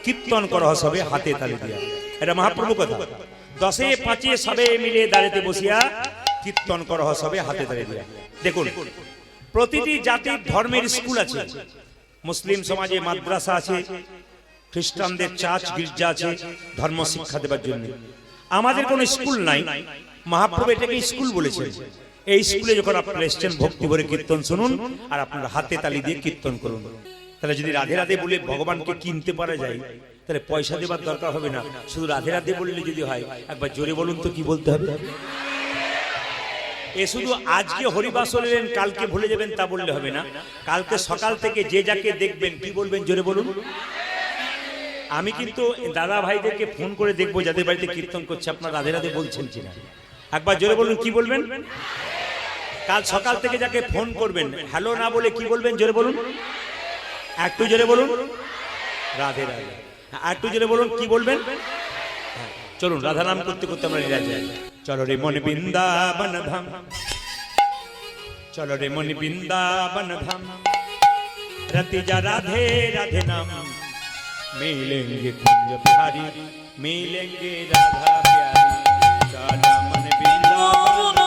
কীর্তন করা সবে হাতে তালি দিয়া, এটা মহাপ্রভুর কথা। 10-5 সবে মিলে দাঁড়াতে বসিয়া কীর্তন করা সবে হাতে তালি দিয়া। দেখুন প্রতিটি জাতির ধর্মের স্কুল আছে, মুসলিম সমাজে মাদ্রাসা আছে, খ্রিস্টানদের চার্চ গির্জা আছে ধর্ম শিক্ষা দেবার জন্য। আমাদের কোনো স্কুল নাই, মহাপ্রভু এটাকে স্কুল বলেছেন। এই স্কুলে যখন আপনারা এসছেন ভক্তি ভরে কীর্তন শুনুন আর আপনারা হাতে তালি দিয়ে কীর্তন করুন। তাহলে যদি রাধে রাধে বলে ভগবানকে কিনতে পারা যায় তাহলে পয়সা দেবার দরকার হবে না, শুধু রাধে রাধে বললে যদি হয়। একবার জোরে বলুন তো কি বলতে হবে? এ শুধু আজকে হরিবাস হলেন কালকে ভুলে যাবেন তা বললে হবে না। কালকে সকাল থেকে যে যাকে দেখবেন কি বলবেন জোরে বলুন। আমি কিন্তু দাদা ভাইদেরকে ফোন করে দেখবো যাদের বাড়িতে কীর্তন করছে আপনার রাধে রাধে বলছেন কিনা। একবার জোরে বলুন কি বলবেন। কাল সকাল থেকে যাকে ফোন করবেন হ্যালো না বলে কি বলবেন জোরে বলুন, একটু জোরে বলুন রাধে রাধে। একটু জোরে বলুন কি বলবেন। চলুন রাধা নাম করতে করতে আমরা নিরাজ যাই। চলো রে মন বৃন্দাবন ধাম, চলো রে মন বৃন্দাবন ধাম, रति जा राधे राधे नाम, मिलेंगे कुंज बिहारी, मिलेंगे राधा प्यारी, चलो मन वृंदावन।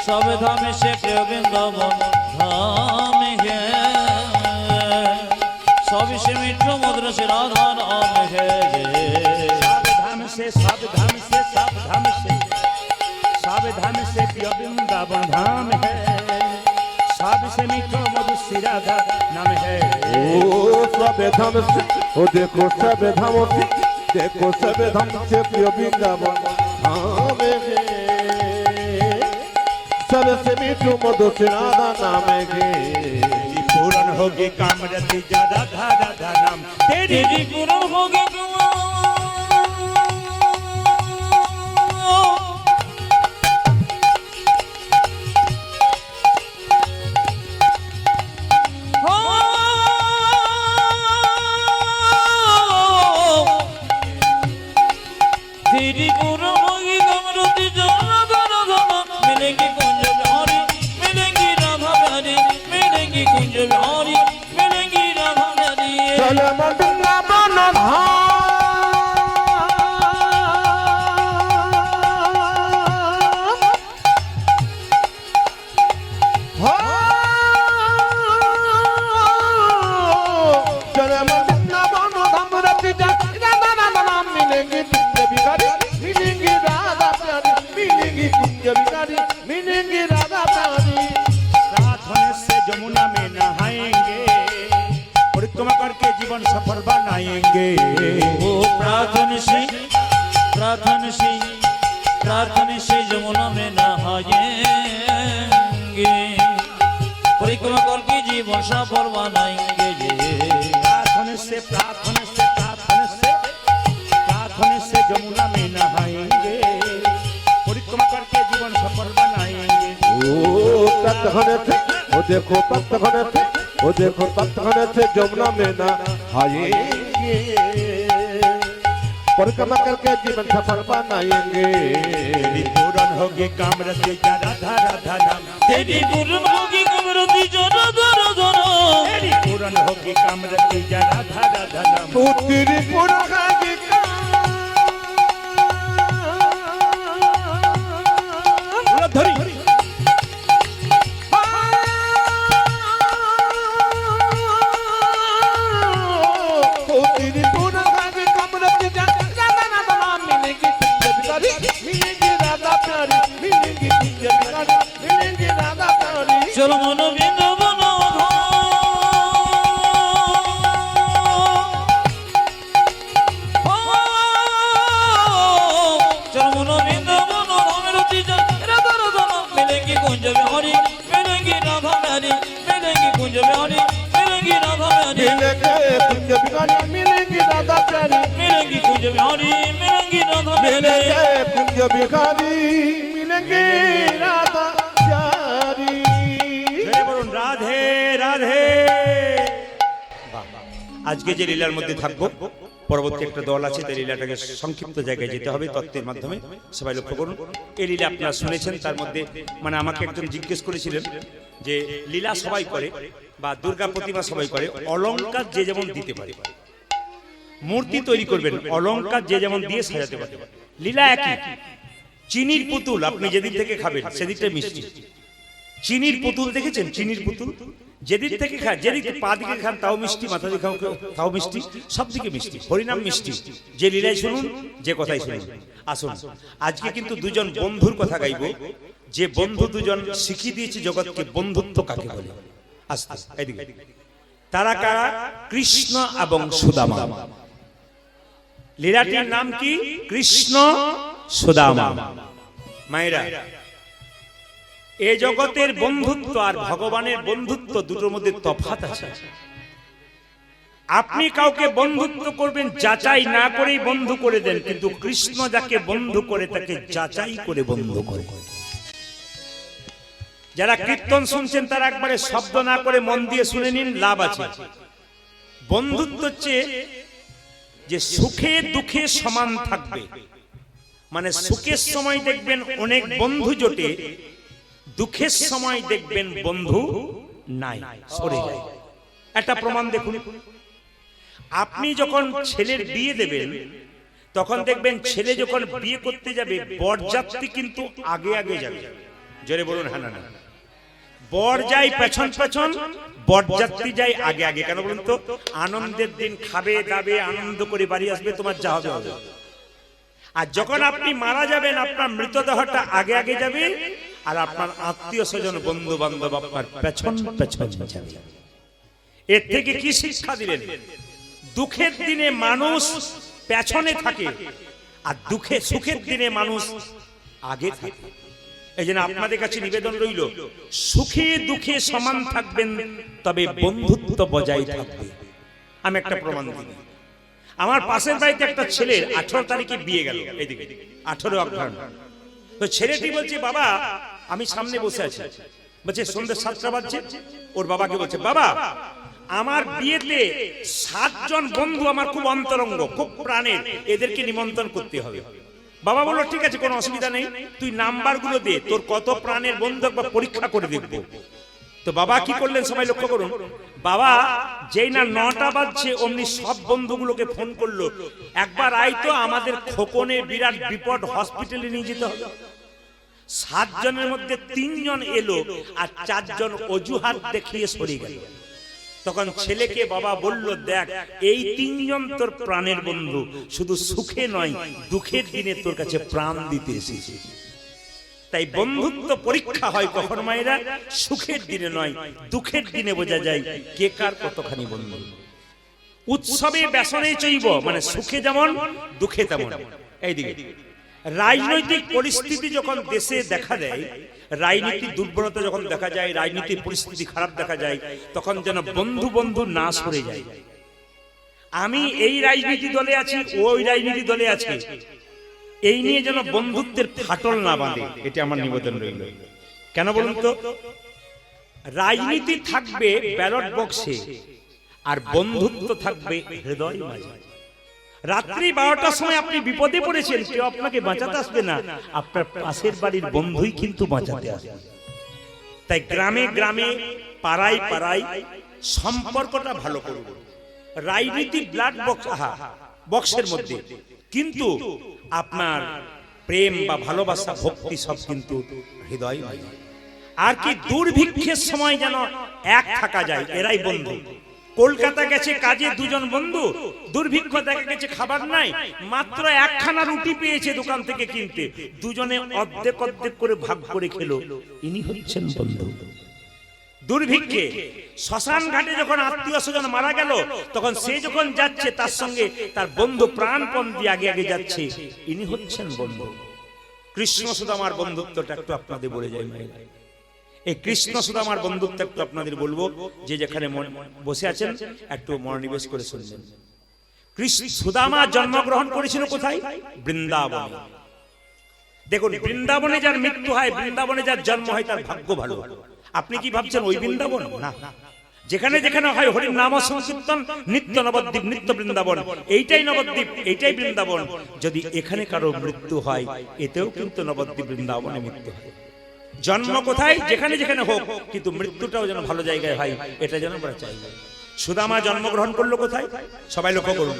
सब धाम से प्रिय वृंदावन धाम है, सब से मीठो मधुर से राधा नाम है। सब धाम से सब धाम से सब धाम से सब धाम से प्रिय वृंदावन धाम है, सब से मीठो मधुर से राधा नाम है। ओ सब धाम से ओ देखो सब धाम से, देखो सब धाम से प्रिय वृंदावन धाम है, सबसे मीठू मधुर से राधा नाम है। पूर्ण होगी कामरति जा राधा राधा नाम, तेरी पूर्ण होगी तेरी पूर्ण होगी कामरति जा राधा राधा नाम, मिलेंगी कुंज बिहारी, मिलेंगी राधा प्यारी, मिलेंगी कुंज बिहारी, मिलेंगी राधा प्यारी। चलो मन वृंदावन धाम, चलो मन वृंदावन धाम, रति जा राधा राधा नाम, मिलेंगी कुंज बिहारी, मिलेंगी राधा प्यारी, मिलेंगी कुंज बिहारी, मिलेंगी राधा प्यारी। रात होने से जमुना में नहाएंगे, परिक्रमा करके जीवन सफल बनाएंगे। ओ प्रार्थन से जमुना में नहाएंगे, परिक्रमा करके जीवन सफल बनाएंगे। प्रार्थना से प्रार्थना से प्रार्थना से प्रार्थना से जमुना में नहाएंगे, परिक्रमा करके जीवन सफल बनाएंगे। ओ तत्घने थे, ओ देखो तत्घने थे, ओ देखो तत्घने थे जमुना में नहाएंगे, परिक्रमा करके जीवन सफल बनाएंगे। तेरी पूर्ण होगी कामरति जा राधा राधा नाम, तेरी पूर्ण होगी कामरति जा राधा राधा नाम, तेरी पूर्ण होगी कामरति जा राधा राधा नाम। तू तेरी पूर्ण होगी बिहारी मिलेंगी राधा मिलेंगे कुंज बिहारी मिलेंगे राधा प्यारी জোরে বলুন রাধে রাধে। আজকে যে লীলার মধ্যে থাকবো, পরবর্তী একটা দল আছে, তাই লীলাটাকে সংক্ষিপ্ত জায়গায় যেতে হবে তত্ত্বের মাধ্যমে। সবাই লক্ষ্য করুন, এই লীলা আপনারা শুনেছেন। তার মধ্যে মানে আমাকে একজন জিজ্ঞেস করেছিলেন যে লীলা সবাই করে বা দুর্গা প্রতিমা সবাই করে, অলংকার যে যেমন দিতে পারে, মূর্তি তৈরি করবেন, অলংকার যে যেমন দিয়ে সাজাতে পারে। লীলা একই। চিনির পুতুল আপনি যেদিন থেকে খাবেন সেদিকটা মিষ্টি। চিনির পুতুল দেখেছেন? চিনির পুতুল যেদিক থেকে খান, যেদিক পা দিকে খান তাও মিষ্টি, মাথা দিকে খান তাও মিষ্টি, সব দিকে মিষ্টি। হরিনাম মিষ্টি। যে লীলাই শুনুন, যে কথাই শুনুন। আসুন, আজকে কিন্তু দুজন বন্ধুর কথা গাইব, যে বন্ধু দুজন শিখিয়ে দিয়েছে জগৎকে বন্ধুত্ব কাকে বলে। আস্তে এদিকে। তারা কারা? কৃষ্ণ এবং সুদামা। লীলাটির নাম কি? কৃষ্ণ সুদামা। মায়েরা, এ জগতের বন্ধুত্ব আর ভগবানের বন্ধুত্ব দুটোর মধ্যে তফাৎ আছে। আপনি কাউকে বন্ধুত্ব করবেন যাচাই না করেই বন্ধু করে দেন, কিন্তু কৃষ্ণ যাকে বন্ধু করে তাকে যাচাই করে বন্ধু করে। যারা কীর্তন শুনছেন তারা একবারে শব্দ না করে মন দিয়ে শুনে নিন, লাভ আছে। বন্ধুত্ব হচ্ছে যে সুখে দুঃখে সমান থাকবে। মানে সুখের সময় দেখবেন অনেক বন্ধু জোটে, দুঃখের সময় দেখবেন বন্ধু নাই, সরে যায়। একটা প্রমাণ দেখুন, আপনি যখন ছেলের বিয়ে দেবেন তখন দেখবেন ছেলে যখন বিয়ে করতে যাবে বরযাত্রী কিন্তু আগে আগে যাবে। জোরে বলুন হ্যাঁ না না। বর যায় পেছন পেছন, বরযাত্রী যায় আগে আগে। কেন বলুন তো? আনন্দের দিন খাবে দাবে আনন্দ করে বাড়ি আসবে, তোমার যা হবে হবে। আর যখন আপনি মারা যাবেন আপনার মৃতদেহটা আগে আগে যাবে, আর আপনার আত্মীয় স্বজন বন্ধু বান্ধব আপনার পেছন পেছন যাবে। এর থেকে কি শিক্ষা দিলেন? দুঃখের দিনে মানুষ পেছনে থাকে, আর সুখের দিনে মানুষ আগে থাকে। এই জন্য আপনাদের কাছে নিবেদন রইল, সুখে দুঃখে সমান থাকবেন, তবে বন্ধুত্ব বজায় থাকবে। আমি একটা প্রমাণ দিই। আমার পাশের বাড়িতে একটা ছেলের 18 তারিখে বিয়ে গেল, এইদিকে 18 অগ্রহায়ণ। তো ছেলেটি বলছে, বাবা আমি সামনে বসে আছি, বলছে সন্ধ্যে 7টা বাজছে। ওর বাবাকে বলছে, বাবা আমার বিয়েতে 7 জন বন্ধু আমার খুব অন্তরঙ্গ, খুব প্রাণের, এদেরকে নিমন্ত্রণ করতে হবে। বাবা বলল ঠিক আছে, কোনো অসুবিধা নেই, তুই নাম্বারগুলো দে, তোর কত প্রাণের বন্ধু একবার পরীক্ষা করে দেখব। তো বাবা কি করলেন সবাই লক্ষ্য করুন। বাবা যেই না 9টা বাজছে অমনি সব বন্ধুগুলোকে ফোন করলো, একবার আই তো, আমাদের খোকনে বিরাট বিপদ, হসপিটালে নিয়ে যেতে হবে। 7 জনের মধ্যে 3 জন এলো আর 4 জন অজুহাত দেখিয়ে সরে গেল। তখন ছেলেকে বাবা বলল, দেখ এই 3 জন তোর প্রাণের বন্ধু, শুধু সুখে নয় দুঃখের দিনে তোর কাছে প্রাণ দিতে এসেছে। তাই বন্ধুত্ব পরীক্ষা হয় কখন মায়েরা? সুখের দিনে নয়, দুঃখের দিনে বোঝা যায় কে কার কতখানি বন্ধু। উৎসবে ব্যসনে চৈব, মানে সুখে যেমন দুঃখে তেমন। এইদিকে রাজনৈতিক পরিস্থিতি যখন দেশে দেখা দেয়, রাজনীতির দুর্বলতা যখন দেখা যায়, রাজনীতির পরিস্থিতি খারাপ দেখা যায়, তখন যেন বন্ধু বন্ধু না সরে যায়। আমি এই রাজনীতি দলে আছি, ওই রাজনীতি দলে আছে, এই নিয়ে যেন বন্ধুত্বের ফাটল না বাঁধে, এটা আমার নিবেদন রইল। কেন বলুন তো? রাজনীতি থাকবে ব্যালট বক্সে, আর বন্ধুত্ব থাকবে হৃদয় মাঝে। রাত্রি 12টার সময় আপনি বিপদে পড়েছেন, কেউ আপনাকে বাঁচাতে আসবে না, আপনার পাশের বাড়ির বন্ধুই কিন্তু বাঁচাতে আসবে। তাই গ্রামে গ্রামে পাড়ায় পাড়ায় সম্পর্কটা ভালো করুন। রাজনীতি ব্লাড বক্স বক্সের মধ্যে, কিন্তু আপনার প্রেম বা ভালোবাসা ভক্তি সব কিন্তু হৃদয়। আর কি দুর্ভিক্ষের সময় যেন এক থাকা যায়, এরাই বন্ধু। কলকাতা গেছে কাজে 2 জন বন্ধু, দুর্ভিক্ষ দেখা গেছে খাবার নাই, মাত্র 1খানা রুটি পেয়েছে দোকান থেকে কিনতে, দুজনে অর্ধেক অর্ধেক করে ভাগ করে খেলো, ইনি হচ্ছেন বন্ধু। দুর্ভিক্ষে শ্মশান ঘাটে যখন আত্মীয় স্বজন মারা গেল, তখন সে যখন যাচ্ছে তার সঙ্গে তার বন্ধু প্রাণপণ দিয়ে আগে আগে যাচ্ছে, ইনি হচ্ছেন বন্ধু। কৃষ্ণ সুদামার বন্ধুত্বটা একটু আপনাদের বলে যাই। এই কৃষ্ণ সুদামার বন্ধুত্ব একটু আপনাদের বলবো, যে যেখানে বসে আছেন একটু মনোনিবেশ করে শুনবেন। সুদামা জন্মগ্রহণ করেছিল কোথায়? বৃন্দাবনে। দেখুন, বৃন্দাবনে যার মৃত্যু হয়, বৃন্দাবনে যার জন্ম হয়, তার ভাগ্য ভালো। আপনি কি ভাবছেন ওই বৃন্দাবন? না, যেখানে যেখানে হয় হরির নাম সংকীর্তন, নিত্য নবদ্বীপ, নিত্য বৃন্দাবন, এইটাই নবদ্বীপ, এইটাই বৃন্দাবন। যদি এখানে কারো মৃত্যু হয়, এতেও কিন্তু নবদ্বীপ বৃন্দাবনে মৃত্যু হয়। জন্ম কোথায়? যেখানে যেখানে হোক, কিন্তু মৃত্যুটাও যেন ভালো জায়গায় হয়, এটা যেন আমরা চাই। সুদামা জন্মগ্রহণ করলো কোথায়? সবাই লক্ষ্য করুন।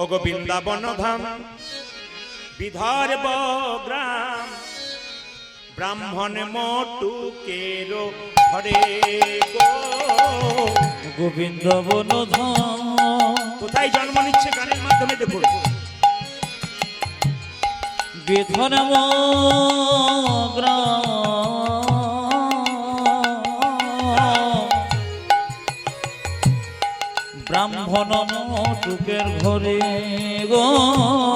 ওগো বৃন্দাবন ধাম, বিদর্ভ গ্রাম, ব্রাহ্মণ মটুকের ঘরে গো। গোবিন্দ বনধাম, কোথায় জন্ম নিচ্ছে? গানের মাধ্যমে দেখুন। বিধর্ম গ্রাম, ব্রাহ্মণ মটুকের ঘরে গো।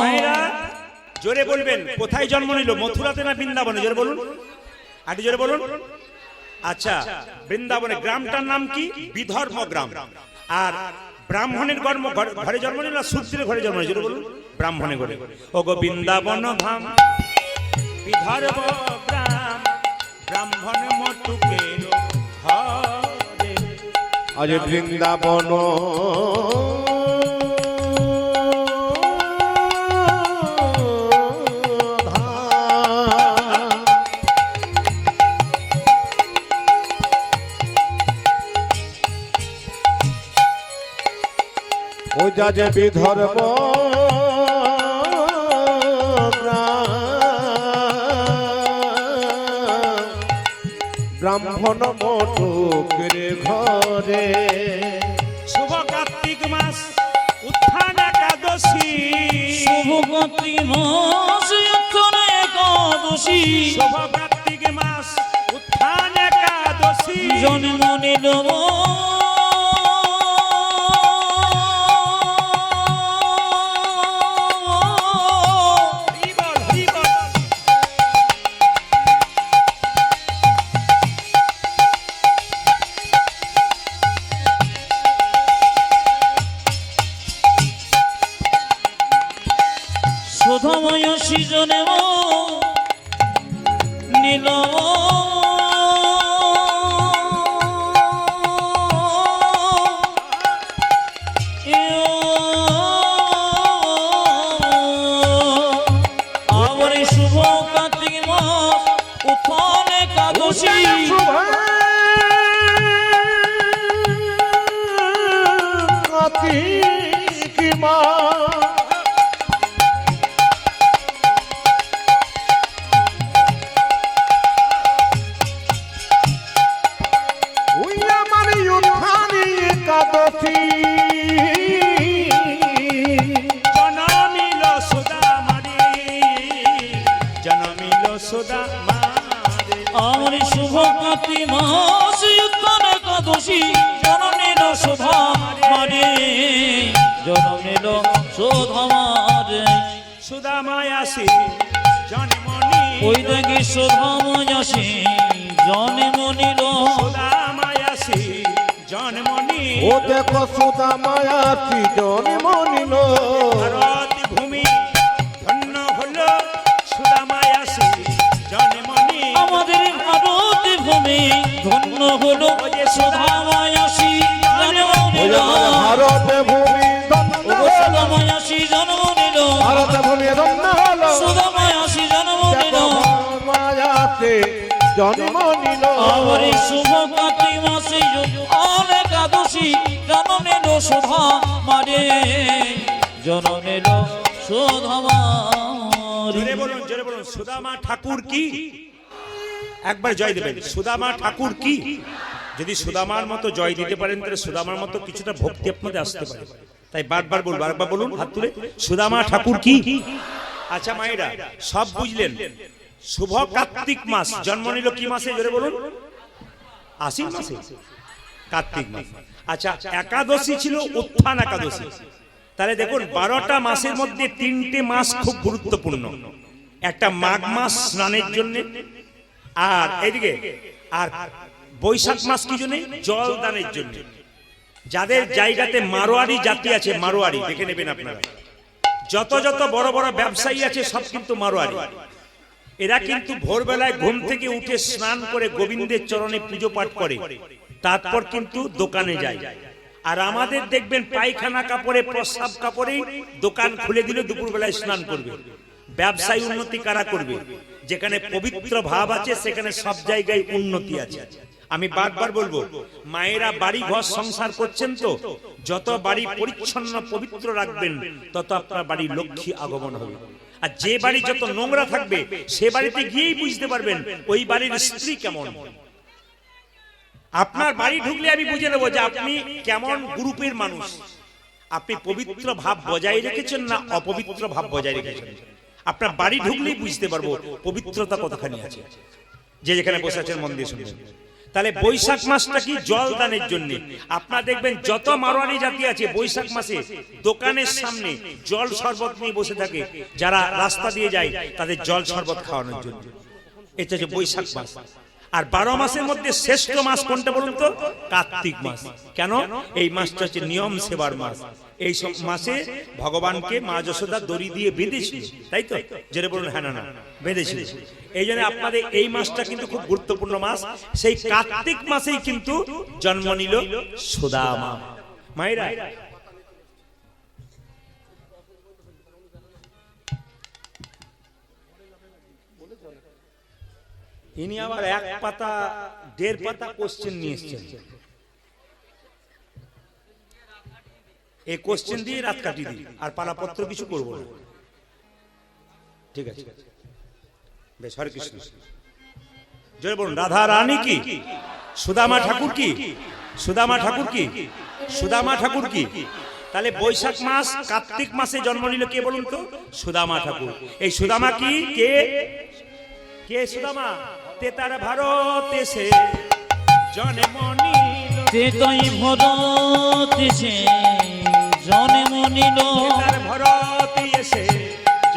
মায়েরা জোরে বলবেন, কোথায় জন্ম নিল? মথুরাতে না বৃন্দাবনে? জোরে বলুন, আরেকটু জোরে বলুন। আচ্ছা, বৃন্দাবনে। গ্রামটার নাম কি? বিধর্ম গ্রাম। আর ব্রাহ্মণের ঘরে জন্ম নিল, শূদ্রের ঘরে জন্ম নিল? জোরে বলুন, ব্রাহ্মণের ঘরে। ওগো বৃন্দাবন ধাম, বিধর্ম গ্রাম, ব্রাহ্মণ মটুকের ঘরে। আজ বৃন্দাবন ও যা যে বিধর্ম ব্রাহ্মণ মটুকের ঘরে। শুভ কার্তিক মাস, উত্থান একাদশী। শুভ কার্তিক মাস, উত্থান একাদশী। শুভ কার্তিক মাস, উত্থান একাদশী। জন্ম নিল সুধময় সৃজনে নীল আমার শুভ কার্তিক মাস, উত্থান একাদশী। কার্তিক মা একাদশী জনমিল সুদামারে, জনমিল সুদামারে। আমার শুভ কার্তিক মাস, উত্থান একাদশী। জন্ম নিল সুধা মারে, জন্ম নিল সুধা মারে। সুদামায় আসি জন্মনি, ওই দেখি সুধাময় আসি জন্ম নিল। সুদামায় আসি জন্মনি, ও দেখো সুদামায়াতি জন্ম নিল। ভারত ভূমি ধন্য হলো, সুদামায় আসি জন্মনি। আমাদের ভারত ভূমি ধন্য হলো, সুধাময় আসি জন্ম নিল। ভারত ভূমি সুধাময় আসি জন্ম নিল, ভারত ভূমি ধন্য হলো। সুধাময় আসি জন্ম নিল। মায়াতে জন্ম নিল। আমার শুভ কার্তিক মাসে উত্থান একাদশী। জন্ম নিল সুধা মারে, জন্ম নিল সুধা মারে। জোরে বলুন, জোরে বলুন। সুদামা ঠাকুর কি? একবার জয় দেবেন। সুদামা ঠাকুর কি? যদি সুদামার মতো জয় দিতে পারেন, তাহলে সুদামার মতো কিছুটা ভক্তি আপনাদের আসতে পারে। তাই বারবার বলুন, বারবার বলুন, হাত তুলে। সুদামা ঠাকুর কি? আচ্ছা মায়েরা, সব বুঝলেন। শুভ কার্তিক মাস, জন্ম নিল কি মাসে? জোরে বলুন। আশ্বিন মাসে, কার্তিক মাস। আচ্ছা, একাদশী ছিল উত্থান একাদশী। তাহলে দেখুন, 12টা মাসের মধ্যে 3টে মাস খুব গুরুত্বপূর্ণ। একটা মাঘ মাস স্নানের জন্য, আর এইদিকে আর বৈশাখ মাস কি জন্য? জল দানের জন্য। যাদের জায়গাতে মারোয়ারি জাতি আছে, মারোয়ারি দেখে নেবেন আপনারা, যত যত বড় বড় ব্যবসায়ী আছে সব কিন্তু মারোয়ারি। এরা কিন্তু ভোরবেলায় ঘুম থেকে উঠে স্নান করে গোবিন্দের চরণে পুজো পাঠ করে, তারপর কিন্তু দোকানে যায়। আর আমাদের দেখবেন পায়খানা কাপড়ে, প্রস্রাব কাপড়েই দোকান খুলে দিলে দুপুরবেলায় স্নান করবে। ব্যবসায় উন্নতি কারা করবে? যেখানে পবিত্র ভাব আছে সেখানে সব জায়গায় উন্নতি আছে। আমি বারবার বলবো, মায়েরা বাড়ি ঘর সংসার করছেন তো, যত বাড়ি পরিচ্ছন্ন পবিত্র রাখবেন তত আপনার বাড়ি লক্ষ্মী আগমন হবে। আর যে বাড়ি যত নোংরা থাকবে সে বাড়িতে গিয়েই বুঝতে পারবেন ওই বাড়ির স্ত্রী কেমন। আপনার বাড়ি ঢুকলে আমি বুঝে নেবো যে আপনি কেমন গ্রুপের মানুষ। আপনি পবিত্র ভাব বজায় রেখেছেন না অপবিত্র ভাব বজায় রেখেছেন। আপনার বাড়ি ঢুকলেই বুঝতে পারবো পবিত্রতা কতখানি আছে। যে যেখানে বসে আছেন মন দিয়ে শুনবেন। তাহলে বৈশাখ মাসটা কি জল দানের জন্য। আপনারা দেখবেন যত মারোয়ারি জাতি আছে বৈশাখ মাসে দোকানের সামনে জল শরবত নিয়ে বসে থাকে, যারা রাস্তা দিয়ে যায় তাদের জল শরবত খাওয়ানোর জন্য। এটা হচ্ছে বৈশাখ মাস। আর 12 মাসের মধ্যে শ্রেষ্ঠ মাস কোনটা বলুন তো? কার্তিক মাস। কেন? এই মাসটা হচ্ছে নিয়ম সেবার মাস। এই সব মাসে ভগবানকে মা যশোদা দড়ি দিয়ে বেঁধেছিল, তাই তো? যেটা বলুন হ্যাঁ না বেঁধেছিল। এই জন্য আপনাদের এই মাসটা কিন্তু খুব গুরুত্বপূর্ণ মাস। সেই কার্তিক মাসেই কিন্তু জন্ম নিল সুদামা। মায়েরা ইনি আবার 1 পাতা 1.5 পাতা কোশ্চেন নিয়ে এসেছেন। এই কোশ্চেন দিয়ে রাত কাটিয়ে দিই, আর পালাপত্র কিছু করবো না। ঠিক আছে, বেশ। হরে কৃষ্ণ। জয় বলুন রাধা রানী কি, সুদামা ঠাকুর কি, সুদামা ঠাকুর কি, সুদামা ঠাকুর কি। তাহলে বৈশাখ মাস কার্তিক মাসে জন্ম নিল কে বলুন তো? সুদামা ঠাকুর। এই সুদামা কি, কে কে সুদামা? তেতার ভারত এসে জন্ম নিল, তেতাই ভারত এসে জন্ম নিল, তেতার ভারত এসে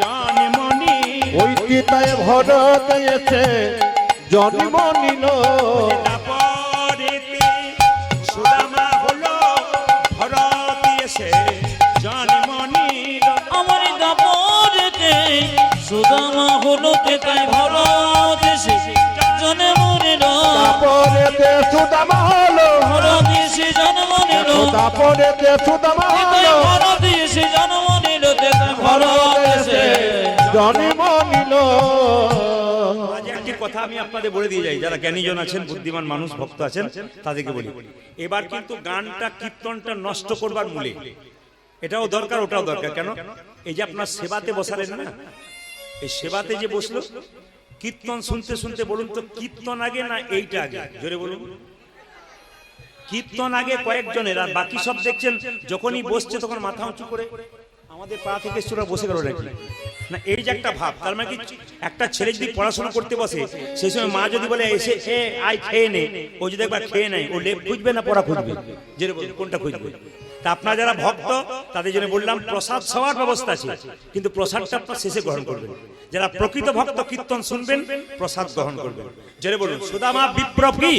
জন্ম নিল, ওই তেতায় ভরত এসে জন্ম নিল। তারপরেতে সুদামা হলো ভারত এসে জন্ম নিল। আমার দাপরেতে সুদামা হলো, তেতাই ভারত এসে জন্ম নিল, তারপরেতে সুদামা হলো, ভারত এসে জন্ম নিল, তারপরেতে সুদামা তেতাই হলো, ভারত এসে জন্ম নিল, তেতাই ভারত এসে জন্ম নিল। আজ একটি কথা আমি আপনাদের বলে দিয়ে যাই, যারা জ্ঞানীজন আছেন, বুদ্ধিমান মানুষ, ভক্ত আছেন, তাদেরকে বলি, এবার কিন্তু গানটা কীর্তনটা নষ্ট করবার মূলে এটাও দরকার ওটাও দরকার। কেন? এই যে আপনার সেবাতে বসালেন না, এই সেবাতে যে বসলো, কীর্তন শুনতে শুনতে বলুন তো কীর্তন আগে না এইটা আগে? জোরে বলুন। কীর্তন আগে কয়েকজনের, আর বাকি সব দেখছেন যখনই বসছে তখন মাথা উঁচু করে। আমাদের পাড়া থেকে চোরা বসে গেল নাকি না, এই যে একটা ভাব। তার মানে কি, একটা ছেলে যদি পড়াশোনা করতে বসে সেই সময় মা যদি বলে এসে আয় খেয়ে নে, ও যদি একবার খেয়ে নেয়, ও লেপ খুঁজবে না পড়া খুঁজবে? যে কোনটা খুঁজবে? তা আপনারা যারা ভক্ত তাদের জন্য বললাম প্রসাদ খাওয়ার ব্যবস্থা আছে, কিন্তু প্রসাদটা আপনার শেষে গ্রহণ করবেন। যারা প্রকৃত ভক্ত কীর্তন শুনবেন, প্রসাদ গ্রহণ করবেন। যেটা বলুন সুদামা বিপ্রপি।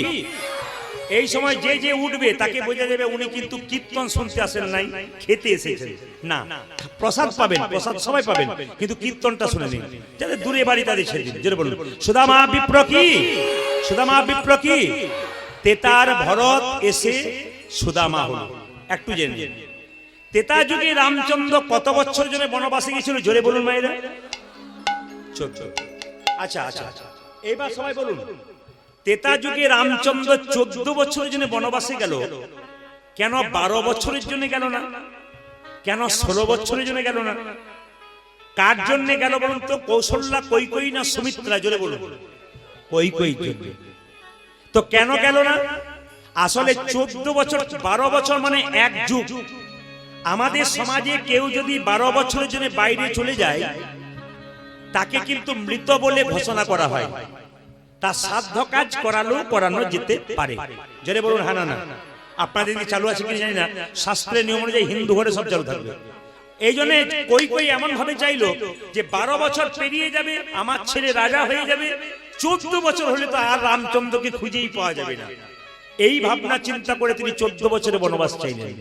এই সময় যে যে উঠবে তাকে বোঝা যাবে উনি কিন্তু কীর্তন শুনতে আসেন নাই, খেতে এসেছেন। না, প্রসাদ পাবেন, প্রসাদ সবাই পাবেন, কিন্তু কীর্তনটা শুনে নিন। যাদের দূরে বাড়ি তাদের ছেড়ে দিন। যেটা বলুন সুদামা বিপ্র কি, সুদামা বিপ্র কি। তেতার ভরত এসে সুদামা হল। একটু জেনে নিন, তেতা যুগে রামচন্দ্র কত বছর জন্য বনবাসে গেছিল? জোরে বলুন মায়েরা। 14। আচ্ছা আচ্ছা, এবার সবাই বলুন, তেতা যুগে রামচন্দ্র 14 বছরের জন্য বনবাসে গেল, কেন 12 বছরের জন্য গেল না? কেন 16 বছরের জন্য গেল না? কার জন্য গেল বলুন তো? কৌশল্যা, কৈকেয়ী না সুমিত্রা? জোরে বলুন। কৈকেয়ীর জন্য। তো কেন গেল না? আসলে 14 বছর 12 বছর মানে এক যুগ। আমাদের সমাজে কেউ যদি 12 বছরের জন্য বাইরে চলে যায় তাকে কিন্তু মৃত বলে ঘোষণা করা হয়। তার সাধ্য কাজ করানো যেতে পারে। যারা বলুন হ্যাঁ না। আপনাদের দিকে চালু আছে কিনা জানি না, শাস্ত্রের নিয়ম অনুযায়ী হিন্দু ঘরে সব চালু থাকবে। এই জন্য কই এমন ভাবে চাইলো যে 12 বছর পেরিয়ে যাবে, আমার ছেলে রাজা হয়ে যাবে, 14 বছর হলে তো আর রামচন্দ্রকে খুঁজেই পাওয়া যাবে না। এই ভাবনা চিন্তা করে তিনি 14 বছরের বনবাস চাইলেন।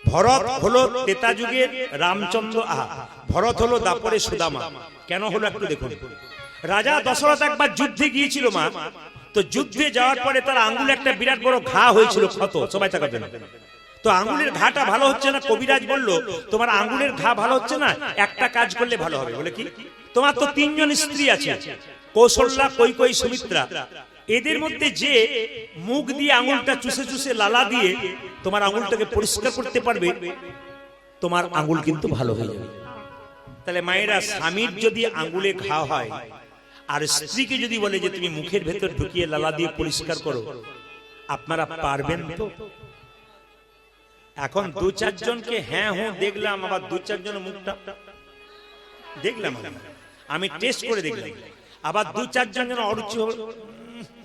ভরত হলো ত্রেতা যুগের রামচন্দ্র, ভরত হলো দাপরে সুদামা। কেন হলো একটু দেখুন। রাজা দশরথ একবার যুদ্ধে গিয়েছিল মা, তো যুদ্ধে যাওয়ার পরে তার আঙ্গুলে একটা বিরাট বড় ঘা হয়েছিল, ক্ষত, সবাই তাকাবে না। তো আঙ্গুলের ঘাটা ভালো হচ্ছে না, কবিরাজ বলল তোমার আঙ্গুলের ঘা ভালো হচ্ছে না, একটা কাজ করলে ভালো হবে। বলে কি? তোমার তো 3 জন স্ত্রী আছে, কৌশল্যা, কৈকেয়ী, সুমিত্রা। এদের মধ্যে যে মুখ দিয়ে আঙ্গুলটা চুষে চুষে লালা দিয়ে তোমার আঙ্গুলটাকে পরিষ্কার করতে পারবে, তোমার আঙ্গুল কিন্তু ভালো হয়ে যাবে। তাহলে মায়েরা, স্বামীর যদি আঙ্গুলে ঘা হয় আর স্ত্রীকে যদি বলে যে তুমি মুখের ভেতর ঢুকিয়ে লালা দিয়ে পরিষ্কার করো, আপনারা পারবেন তো? এখন 2-4 জনকে হ্যাঁ হ্যাঁ দেখলাম, আবার 2-4 জন মুখটা দেখলাম, আমি টেস্ট করে দেখলাম, আবার 2-4 জন যেন অরুচি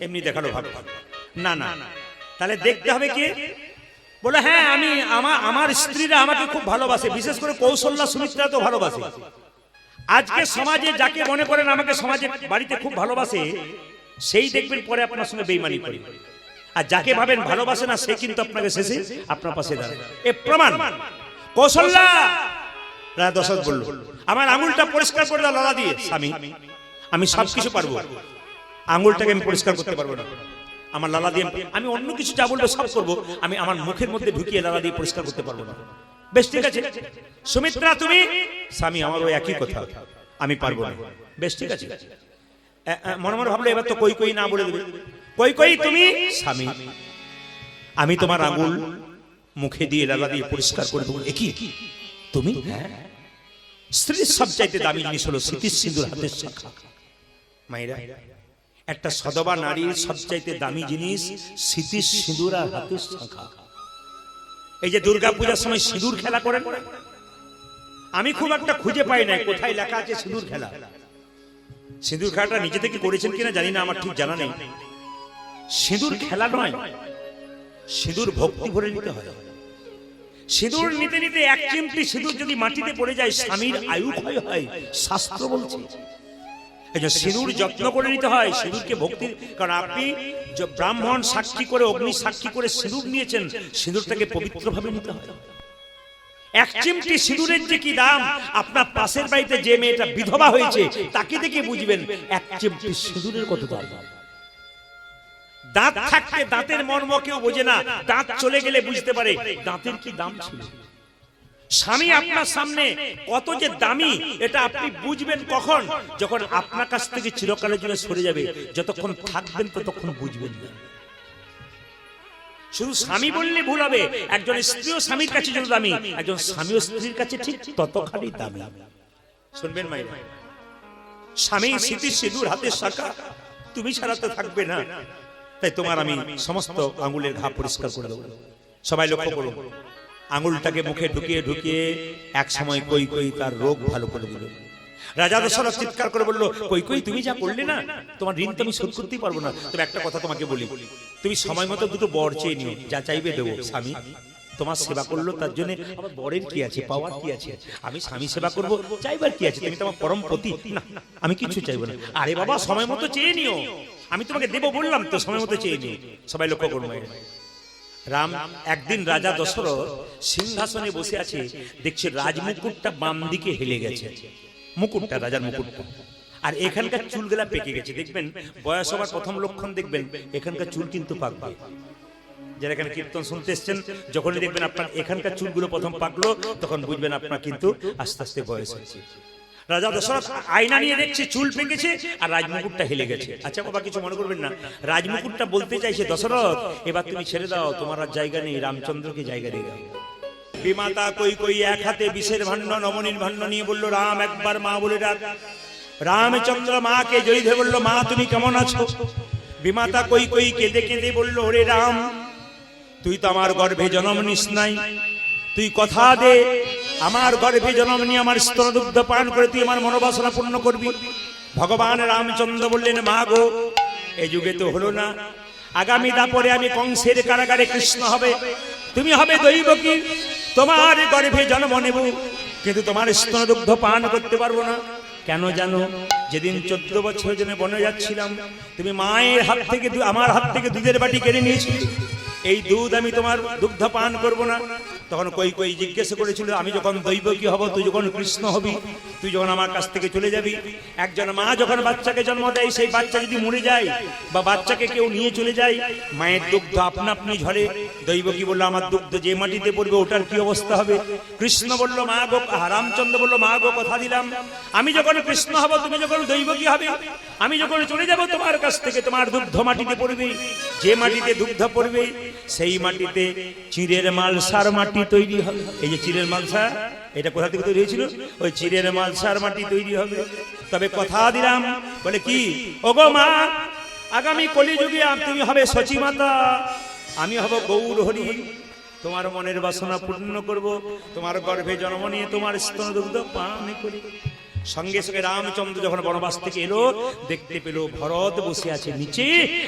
এমনি দেখালো ভাব। না না, তাহলে দেখতে হবে কি? বলে হ্যাঁ আমি আমার স্ত্রীরা আমাকে খুব ভালোবাসে, বিশেষ করে কৌশল্যা, সুমিত্রা তো ভালোবাসে। আজকে সমাজে যাকে মনে করেন আমাকে সমাজে বাড়িতে খুব ভালোবাসে, সেই দেখবেন পরে আপনার সঙ্গে বেঈমানি করে। আর যাকে ভাবেন ভালোবাসে না, সে কিন্তু আপনাকে শেষে আপনার পাশে দাঁড়ায়। এ প্রমাণ। কৌশল্যা, রাজা দশরথ বলল আমার আঙুলটা পরিষ্কার করে দাও লালা দিয়ে। স্বামী, আমি সবকিছু পারবো, আঙুলটাকে আমি পরিষ্কার করতে পারবো না, আমার লালা দিয়ে আমি অন্য কিছু যা বলবো সব করবো, আমি আমার মুখের মধ্যে ঢুকিয়ে লালা দিয়ে পরিষ্কার করতে পারবো না। বেশ ঠিক আছে সুমিত্রা তুমি। স্বামী, আমার ওই একই কথা, আমি পারবো না। বেশ ঠিক আছে। মনে মনে ভাবলো এবার তো কৈকেয়ী না বলে দেবে। কৈকেয়ী তুমি। স্বামী, আমি তোমার আঙুল মুখে দিয়ে লালা দিয়ে পরিষ্কার করে দেবো। একই তুমি? হ্যাঁ। স্ত্রীর সবচাইতে দামি জিনিস হলো স্মৃতির সিঁদুর হাতের শাখা। মায়েরা, একটা সদবা নারীর সবচাইতে দামি জিনিস স্মৃতির সিঁদুর আর হাতের শাখা। এই যে দুর্গা পূজার সময় সিঁদুর খেলা করেন, আমি খুব একটা খুঁজে পাই না কোথায় লেখা আছে সিঁদুর খেলা। সিঁদুর খেলাটা নিজে থেকে করেছেন কিনা জানি না, আমার ঠিক জানা নেই। সিঁদুর খেলা নয়, সিঁদুর ভক্তি ভরে নিতে হয়। সিঁদুর নিতে নিতে 1 চিমটি সিঁদুর যদি মাটিতে পড়ে যায়, স্বামীর আয়ু ক্ষয় হয়, শাস্ত্র বলছে। এই যে সিঁদুর যত্ন করে নিতে হয়, সিঁদুরকে ভক্তি, কারণ আপনি ব্রাহ্মণ সাক্ষী করে, অগ্নি সাক্ষী করে সিঁদুর নিয়েছেন, সিঁদুরটাকে পবিত্র ভাবে নিতে হয়। 1 চিমটি সিঁদুরের যে কি দাম, আপনার পাশের বাড়িতে যে মেয়েটা বিধবা হয়েছে তাকে দেখে বুঝবেন 1 চিমটি সিঁদুরের কত দাম। দাঁত থাকতে দাঁতের মর্ম কেউ বোঝে না, দাঁত চলে গেলে বুঝতে পারে দাঁতের কি দাম ছিল। স্বামী আপনার সামনে কত যে দামি, এটা আপনি বুঝবেন কখন? যখন আপনার কাছ থেকে চিরকালের জন্য সরে যাবে। যতক্ষণ থাকবেন ততক্ষণ বুঝবেন না। শুধু স্বামী বললে ভুল হবে, একজন স্ত্রীও স্বামীর কাছে যত দামি, একজন স্বামীও স্ত্রীর কাছে ঠিক ততখানি দামি। শুনবেন মাই, স্বামী স্মৃতির সিঁদুর হাতের শাখা, তুমি ছাড়া তো থাকবে না, তাই তোমার আমি সমস্ত আঙ্গুলের ঘা পরিষ্কার করে দেবো। সবাই লক্ষ্য করুন, আঙুলটাকে মুখে ঢুকিয়ে ঢুকিয়ে এক সময় কৈকেয়ী তার রোগ ভালো করে দিল। রাজা দশরথ চিৎকার করে বলল, কৈকেয়ী তুমি যা করলে না, তোমার ঋণ তো আমি শোধ করতেই পারবো না। তবে একটা কথা তোমাকে বলি, তুমি সময় মতো 2টো বর চেয়ে নিও, যা চাইবে দেবো। স্বামী তোমার সেবা করলো, তার জন্য আমার বরের কি আছে, পাওয়ার কি আছে? আমি স্বামী সেবা করব, চাইবার কি আছে? তুমি তো আমার পরম পতি। না, আমি কিছু চাইবো না। আরে বাবা, সময় মতো চেয়ে নিও, আমি তোমাকে দেবো বললাম তো, সময় মতো চেয়ে নিও। সবাই লক্ষ্য করুন। রাম একদিন রাজা দশরথ সিংহাসনে বসে আছে, দেখছে রাজমুকুটটা বাম দিকে হেলে গেছে, মুকুটটা, রাজার মুকুটটা, আর এখানকার চুলগুলা পেকে গেছে। দেখবেন বয়স হবার প্রথম লক্ষণ দেখবেন এখানকার চুল কিন্তু পাকবে। যারা এখানে কীর্তন শুনতে এসছেন, যখনই দেখবেন আপনার এখানকার চুলগুলো প্রথম পাকলো, তখন বুঝবেন আপনার কিন্তু আস্তে আস্তে বয়স হয়েছে। রাজা দশরথ আয়না নিয়ে দেখছে চুল পেকেছে আর রাজমুকুটটা হেলে গেছে। আচ্ছা বাবা, কিছু মনে করবেন না, রাজমুকুটটা বলতে চাইছে দশরথ এবার তুমি ছেড়ে দাও, তোমার আর জায়গা নেই, রামচন্দ্রকে জায়গা দিয়ে দাও। বিমাতা কৈকেয়ী এক হাতে বিষের ভাণ্ড, নবনীর ভাণ্ড নিয়ে বলল, রাম একবার মা বলে ডাক। রামচন্দ্র মাকে জড়িয়ে ধরে বলল, মা তুমি কেমন আছো? বিমাতা কৈকেয়ী কেঁদে কেঁদে বলল, ওরে রাম, তুই তো আমার গর্ভে জন্ম নিস নাই, তুই কথা দে আমার গর্ভে জন্ম নিয়ে আমার স্তনদুগ্ধ পান করে তুই আমার মনোবাসনা পূর্ণ করবি। ভগবান রামচন্দ্র বললেন, মা গো, এই যুগে তো হলো না, আগামী দাপরে আমি কংসের কারাগারে কৃষ্ণ হবে, তুমি হবে দৈবকী, তোমার গর্ভে জন্ম নেব, কিন্তু তোমার স্তনদুগ্ধ পান করতে পারবো না। কেন জানো? যেদিন 14 বছরের জন্য বনে যাচ্ছিলাম, তুমি মায়ের হাত থেকে আমার হাত থেকে দুধের বাটি কেড়ে নিয়েছিলে। এই দুধ আমি তোমার দুগ্ধ পান করব না। তখন কই কই জিজ্ঞেস করেছিল, আমি যখন দৈবকী হব, তুই যখন কৃষ্ণ হবি, তুই যখন আমার কাছ থেকে চলে যাবি। একজন মা যখন বাচ্চাকে জন্ম দেয়, সেই বাচ্চা যদি মরে যায় বা বাচ্চাকে কেউ নিয়ে চলে যায়, মায়ের দুগ্ধ আপনা আপনি ঝরে। দৈবকী বলল, আমার দুগ্ধ যে মাটিতে পড়বে ওটার কি অবস্থা হবে? কৃষ্ণ বলল, মা গো, রামচন্দ্র বলল, মা গো, কথা দিলাম আমি যখন কৃষ্ণ হব, তুমি যখন দৈবকী হবে, আমি যখন চলে যাব তোমার কাছ থেকে, তোমার দুগ্ধ মাটিতে পড়বে। যে মাটিতে দুগ্ধ পড়বে সেই মাটিতে চিড়ের মালসার মাটি তৈরি হবে। এই যে চিড়ের মালসা, এটা কোথা থেকে তৈরি হয়েছিল? ওই চিড়ের মালসার মাটি তৈরি হবে। তবে কথা দিলাম, বলে কি, ওগো মা, আগামী কলিযুগে তুমি হবে সচী মাতা, আমি হব গৌর হরি। তোমার মনের বাসনা পূর্ণ করব, তোমার গর্ভে জন্ম নিয়ে তোমার স্তন দুগ্ধ পান করি। সঙ্গে সঙ্গে রামচন্দ্র যখন বনবাস থেকে এলো, দেখতে পেল ভরত বসে আছে নিচে,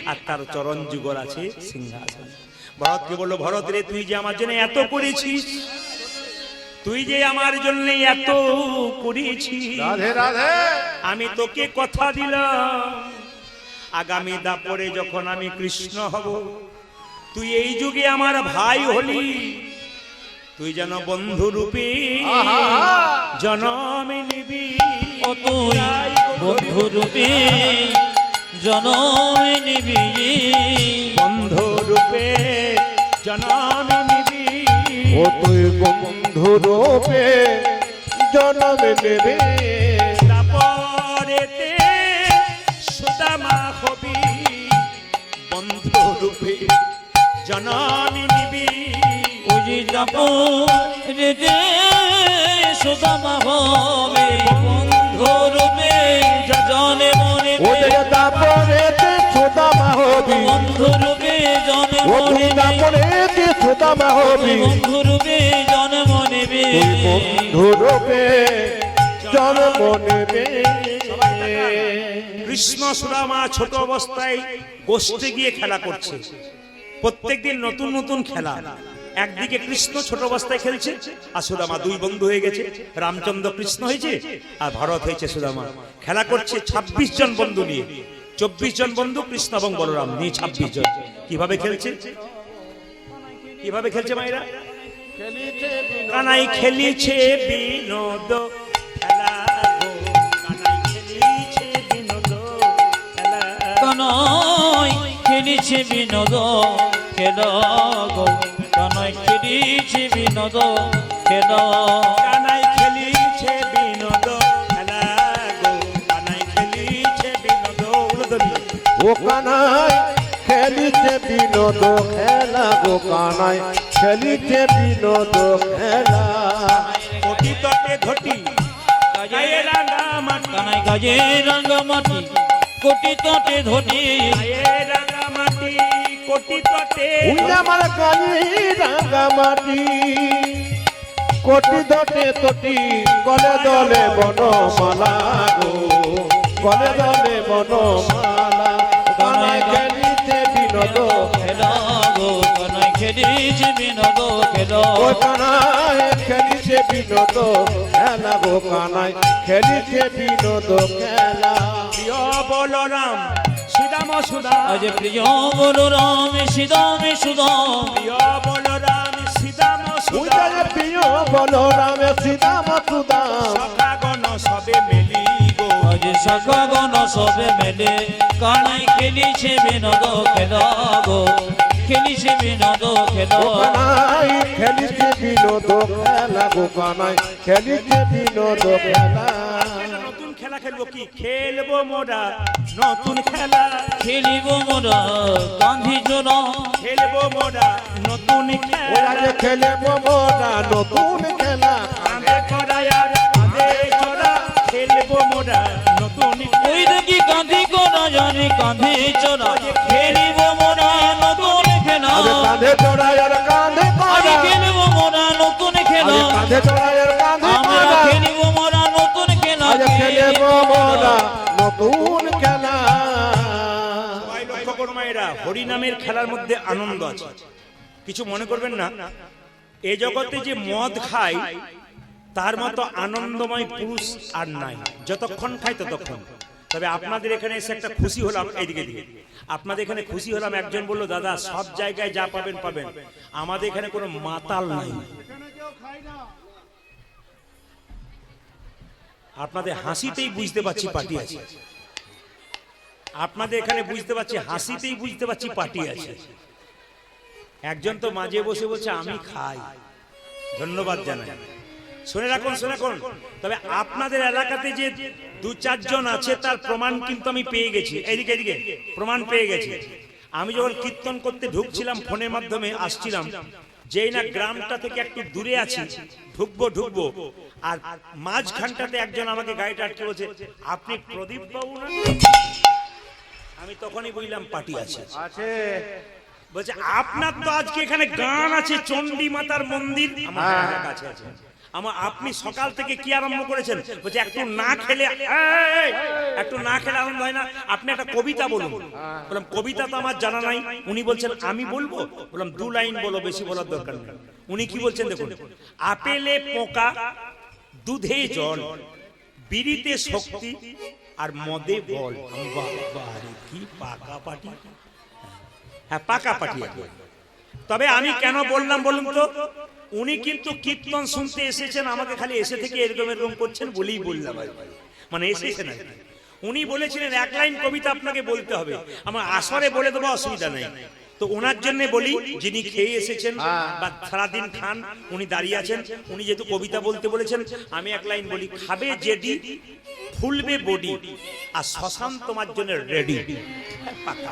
আর তার চরণ যুগল আছে সিংহাসন। ভরতকে বলল, ভরত রে, তুই যে আমার জন্য এত করেছিস, তুই যে আমার জন্য এত করেছিস, রাধে রাধে। আমি তোকে কথা দিলাম, আগামী দাপরে যখন আমি কৃষ্ণ হব, তুই এই যুগে আমার ভাই হলি, তুই যেন বন্ধু রূপে জনম নিবি। ও তুই বন্ধু রূপে জনম নিবি, বন্ধু রূপে জনম নিবি। ও তুই বন্ধু রূপে জন্ম নেবে। তারপরেতে সুদামা হবি, বন্ধু রূপে জনম নিবি। ওই যাব রে যে সুদামা হবে, বন্ধু রূপে জনে মনে, ও যে তারপরে সুদামা হবি, বন্ধু রূপে জনে ও তুই মনে, তারপরে সুদামা হবি, বন্ধু রূপে জনে মনে, তুই বন্ধু রূপে জন্ম নেবে। কৃষ্ণ সুদামা ছোট অবস্থায় গোষ্ঠে গিয়ে খেলা করছে, প্রত্যেকদিন নতুন নতুন খেলা। একদিকে কৃষ্ণ ছোট অবস্থায় খেলছে, আর সুদামা দুই বন্ধু হয়ে গেছে। রামচন্দ্র কৃষ্ণ হয়েছে, আর ভরত হয়েছে সুদামা। খেলা করছে 26 জন বন্ধু নিয়ে, 24 জন বন্ধু কৃষ্ণ এবং বলরাম নিয়ে 26 জন। কিভাবে খেলছে, কিভাবে খেলছে মায়েরা? কানাই খেলিছে বিনোদ খেলা গো, কানাই খেলিছে বিনোদ খেলা। কানাই খেলিছে বিনোদ খেলা গো, কানাই খেলিছে বিনোদ খেলা, কানাই খেলিছে বিনোদ খেলা গো, কানাই খেলিছে বিনোদ। ও কানাই খেলিছে বিনোদ খেলা গো, কানাই খেলিছে বিনোদ খেলা। কোটি তটে ঘটি গায়ে রাঙা মাটি, কানাই গাজে রাঙ্গা মাটি, কোটি তটে ধনি, গায়ে রাঙা মাটি, কোটি তটে উই আমার কানি রাঙা মাটি, কোটি দটে তটি, গলে দলে বনমালা গো, গলে দলে বনমালা। কানাই খেলিছে বিনোদ খেলা গো, কানাই খেলিছে বিনোদ খেলা, ও কানাই খেলিছে বিনোদ খেলা গো, কানাই খেলিছে বিনোদ খেলা। প্রিয় বলরাম শ্রীরাম সুদাম, আজ প্রিয় বলরাম সীতাম সুদাম, প্রিয় বলরাম শ্রীরাম উই সুদাম। যে প্রিয় বলরাম সীতাম সুদাম, সখাগণ সবে মেলি গো, আজ সখা গণ সবে মেলে, কানাই খেলিছে বিনোদ খেলা গো, খেলিছে বিনোদ খেলা, ও কানাই খেলিছে বিনোদ খেলা গো, কানাই খেলিছে বিনোদ খেলা। একটা নতুন খেলা খেলবো, কি খেলবো মোরা নতুন খেলা, খেলিব মোরা গান্ধী জোড়া, খেলবো মোরা নতুন ওরা খেলা। যে খেলে মোরা নতুন খেলা, কাঁধে করা আর কাঁধে চড়া, খেলবো মোরা নতুন ওই দেখি গান্ধী কোনা জানি কাঁধে চড়া, খেলিব মোরা নতুন খেলা, আরে কাঁধে চড়াই আর কাঁধে আরে পাড়া, খেলিব মোরা নতুন খেলা, আরে কাঁধে চড়াই আর কাঁধে আমরা পাড়া, খেলিব মোরা নতুন খেলা, আরে খেলে মোরা নতুন খেলা। সবাই লক্ষ্য করো মায়েরা, হরিনামের খেলার মধ্যে আনন্দ আছে, কিছু মনে করবেন না। এ জগতে যে মদ খায় তার মতো আনন্দময় পুরুষ আর নাই, যতক্ষণ খাই ততক্ষণ। তবে আপনাদের এখানে এসে একটা খুশি হলাম, এইদিকে দিকে আপনাদের এখানে খুশি হলাম, একজন বললো দাদা সব জায়গায় যা পাবেন পাবেন, আমাদের এখানে কোনো মাতাল নাই। আপনাদের হাসিতেই বুঝতে পারছি পার্টি আছে, আপনাদের এখানে বুঝতে পারছি হাসিতেই বুঝতে পারছি পার্টি আছে। একজন তো মাঝে বসে বলছে আমি খাই, ধন্যবাদ জানাই। শুনে রাখুন, শুনে রাখুন। তবে আপনাদের এলাকাতে যে 2-4 জন আছে তার প্রমাণ কিন্তু আমি পেয়ে গেছি, এদিকে এদিকে প্রমাণ পেয়ে গেছি। আমি যখন কীর্তন করতে ঢুকছিলাম ফোনের মাধ্যমে আসছিলাম, যেই না গ্রামটা থেকে একটু দূরে আছি, ঢুকবো আর মাঝখানটাতে একজন আমাকে গাড়িটা আটকে বলছে আপনি প্রদীপ বাবু না? আমি তখনই বুঝলাম পার্টি আছে। বলছে আপনার তো আজকে এখানে গান আছে, চণ্ডী মাতার মন্দির আমার কাছে আছে। আমার আপনি সকাল থেকে কি আরম্ভ করেছেন? বলছে একটু না খেলে আনন্দ হয় না, আপনি একটা কবিতা বলুন। বললাম কবিতা তো আমার জানা নাই। উনি বলছেন আমি বলবো। বললাম 2 লাইন বলো, বেশি বলার দরকার নেই। উনি কি বলছেন দেখুন, আপেলে পোকা, দুধে জল, বিড়িতে শক্তি আর মদে বল। কি পাকা পাটি! হ্যাঁ পাকা পাটি। তবে আমি কেন বললাম বলুন তো, উনি কিন্তু কীর্তন শুনতে এসেছেন, আমাকে খালি এসে থেকে এরকম এরকম করছেন বলেই বললাম, মানে এসেছেন। উনি বলেছিলেন 1 লাইন কবিতা আপনাকে বলতে হবে, আমার আসরে বলে দেবো, অসুবিধা নেই। তো ওনার জন্য বলি, যিনি খেয়ে এসেছেন বা সারাদিন খান, উনি দাঁড়িয়ে আছেন, উনি যেহেতু কবিতা বলতে বলেছেন, আমি 1 লাইন বলি। খাবে জেডি, ফুলবে বডি, আর শ্মশান তোমার জন্য রেডি। পাকা।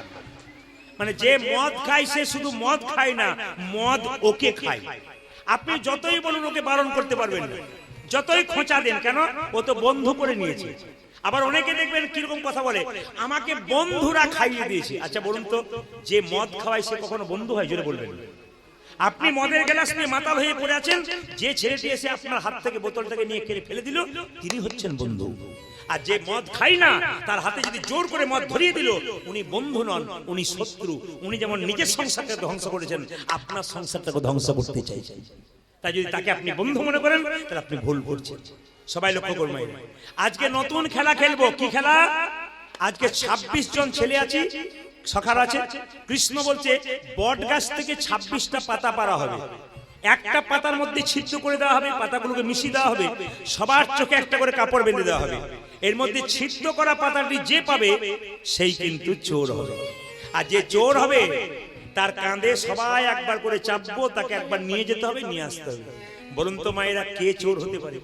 মানে যে মদ খায় সে শুধু মদ খায় না, মদ ওকে খায়। আপনি যতই বলুন ওকে বারণ করতে পারবেন না, যতই খোঁচা দেন কেন, ও তো বন্ধু করে নিয়েছে। আবার অনেকে দেখবেন কিরকম কথা বলে, আমাকে বন্ধুরা খাইয়ে দিয়েছে। আচ্ছা বলুন তো, যে মদ খাওয়ায় সে কখনো বন্ধু হয়? জোরে বলবেন। আপনি মদের গ্লাস নিয়ে মাতাল হয়ে পড়ে আছেন, যে ছেলেটি এসে আপনার হাত থেকে বোতলটাকে নিয়ে কেড়ে ফেলে দিল, তিনি হচ্ছেন বন্ধু। আর যে মদ খায় না, তার হাতে যদি জোর করে মদ ধরিয়ে দিল, উনি বন্ধু নন, উনি শত্রু। উনি যেমন নিজের সংসারকে ধ্বংস করেছেন, আপনার সংসারটাকে ধ্বংস করতে চাইছেন। তাই যদি তাকে আপনি বন্ধু মনে করেন, তাহলে আপনি ভুল করছেন। সবাই লক্ষ্য করবেন, আজকে নতুন খেলা খেলবো। কি খেলা? আজকে 26 জন ছেলে আছি, সখার আছে। কৃষ্ণ বলছে বট গাছ থেকে 26টা পাতা পারা হবে, একটা পাতার মধ্যে ছিদ্র করে দেওয়া হবে, পাতাগুলোকে মিশিয়ে দেওয়া হবে, সবার চোখে একটা করে কাপড় বেঁধে দেওয়া হবে। এর মধ্যে ছিদ্র করা পাতাটি যে পাবে সেই কিন্তু চোর হবে। আর যে চোর হবে তার কাঁধে সবাই একবার করে চাপবো, তাকে একবার নিয়ে যেতে হবে, নিয়ে আসতে হবে। বলুন তো মায়েরা, কে চোর হতে পারে?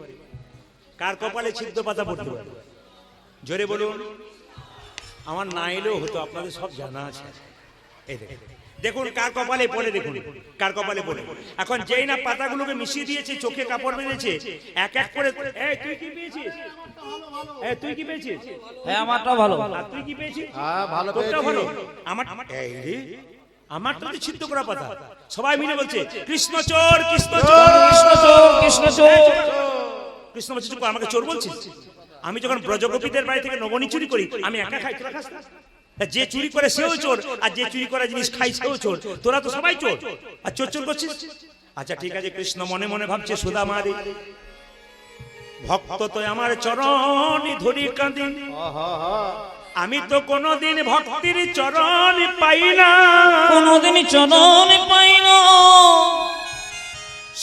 কার কপালে ছিদ্র পাতা পড়তে পারে? জোরে বলুন। আমার না এলেও হতো, আপনাদের সব জানা আছে। এই দেখুন কার কপালে পড়ে, দেখুন কার কপালে পড়ে। এখন যেই না পাতাগুলোকে মিশিয়ে দিয়েছে, চোখে কাপড় বেঁধেছে, এক এক করে। এই তুই কি পেয়েছিস? এই তুই কি পেয়েছিস? হ্যাঁ আমারটা ভালো। আর তুই কি পেয়েছিস? হ্যাঁ ভালো তোরটা পেয়েছি। ভালো। এই রে, আমার তো ছিদ্র করা পাতা। সবাই মিলে বলছে কৃষ্ণ চোর, কৃষ্ণ চোর, কৃষ্ণ চোর, কৃষ্ণ চোর। কৃষ্ণ বলছে চুপ, আমাকে চোর বলছিস? আমি যখন ব্রজগোপীদের বাড়ি থেকে নবনী চুরি করি, আমি একা খাই, তোরা খাস না? যে চুরি করে সেও চোর, আর যে চুরি করা জিনিস খাই সেও চোর। তোরা তো সবাই চোর, আর চোর চোর করছিস। আচ্ছা ঠিক আছে, কৃষ্ণ মনে মনে ভাবছে সুদামা রে, ভক্ত তো আমার চরণ ধরি কাঁদি, আমি তো কোনদিন ভক্তির চরণ পাই না, কোনদিন চরণ পাই না।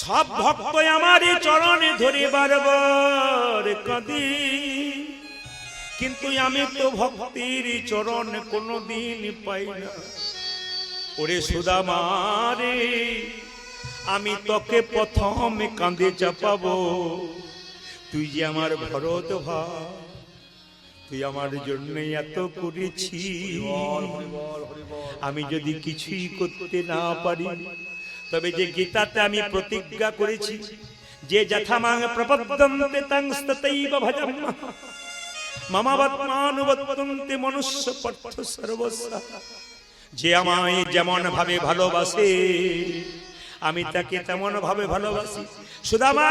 সব ভক্ত আমার চরণ ধরে বারবার কাঁদি, কিন্তু আমি তো ভক্তির চরণ কোনদিন পাই না। ওরে সুদামা রে, আমি তোকে প্রথম কাঁধে চাপাবো, তুই যে আমার ভরত ভাই, তুই আমার জন্য এত করেছি, আমি যদি কিছুই করতে না পারি, তবে যে গীতাতে আমি প্রতিজ্ঞা করেছি, যে যথামাং প্রপদ্যন্তে তাং ততৈব ভজাম্যহং, মমাবৎমানুবর্তন্তে মনুষ্য পার্থ সর্বস্ব। যে আমায় যেমন ভাবে ভালোবাসে, আমি তাকে তেমন ভাবে ভালোবাসি। সুদামা,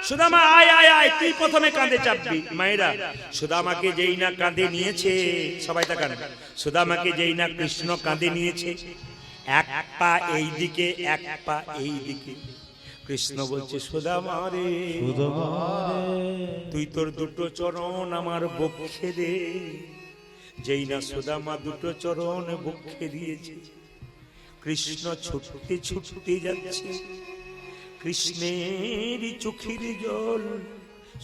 সুদামা আয় আয় আয়, তুই প্রথমে কাঁধে চাপবি। মায়েরা, সুদামাকে যেই না কাঁধে নিয়েছে, সবাই তাকান, সুদামাকে যেই না কৃষ্ণ কাঁধে নিয়েছে, এক পা এই দিকে, এক পা এই দিকে, কৃষ্ণ বলছে সুদামা রে, তুই তোর দুটো চরণ আমার বক্ষে দে। যেই না সুদামা দুটো চরণ বক্ষে দিয়েছে, কৃষ্ণ ছুটতে ছুটতে যাচ্ছে। কৃষ্ণের চোখের জল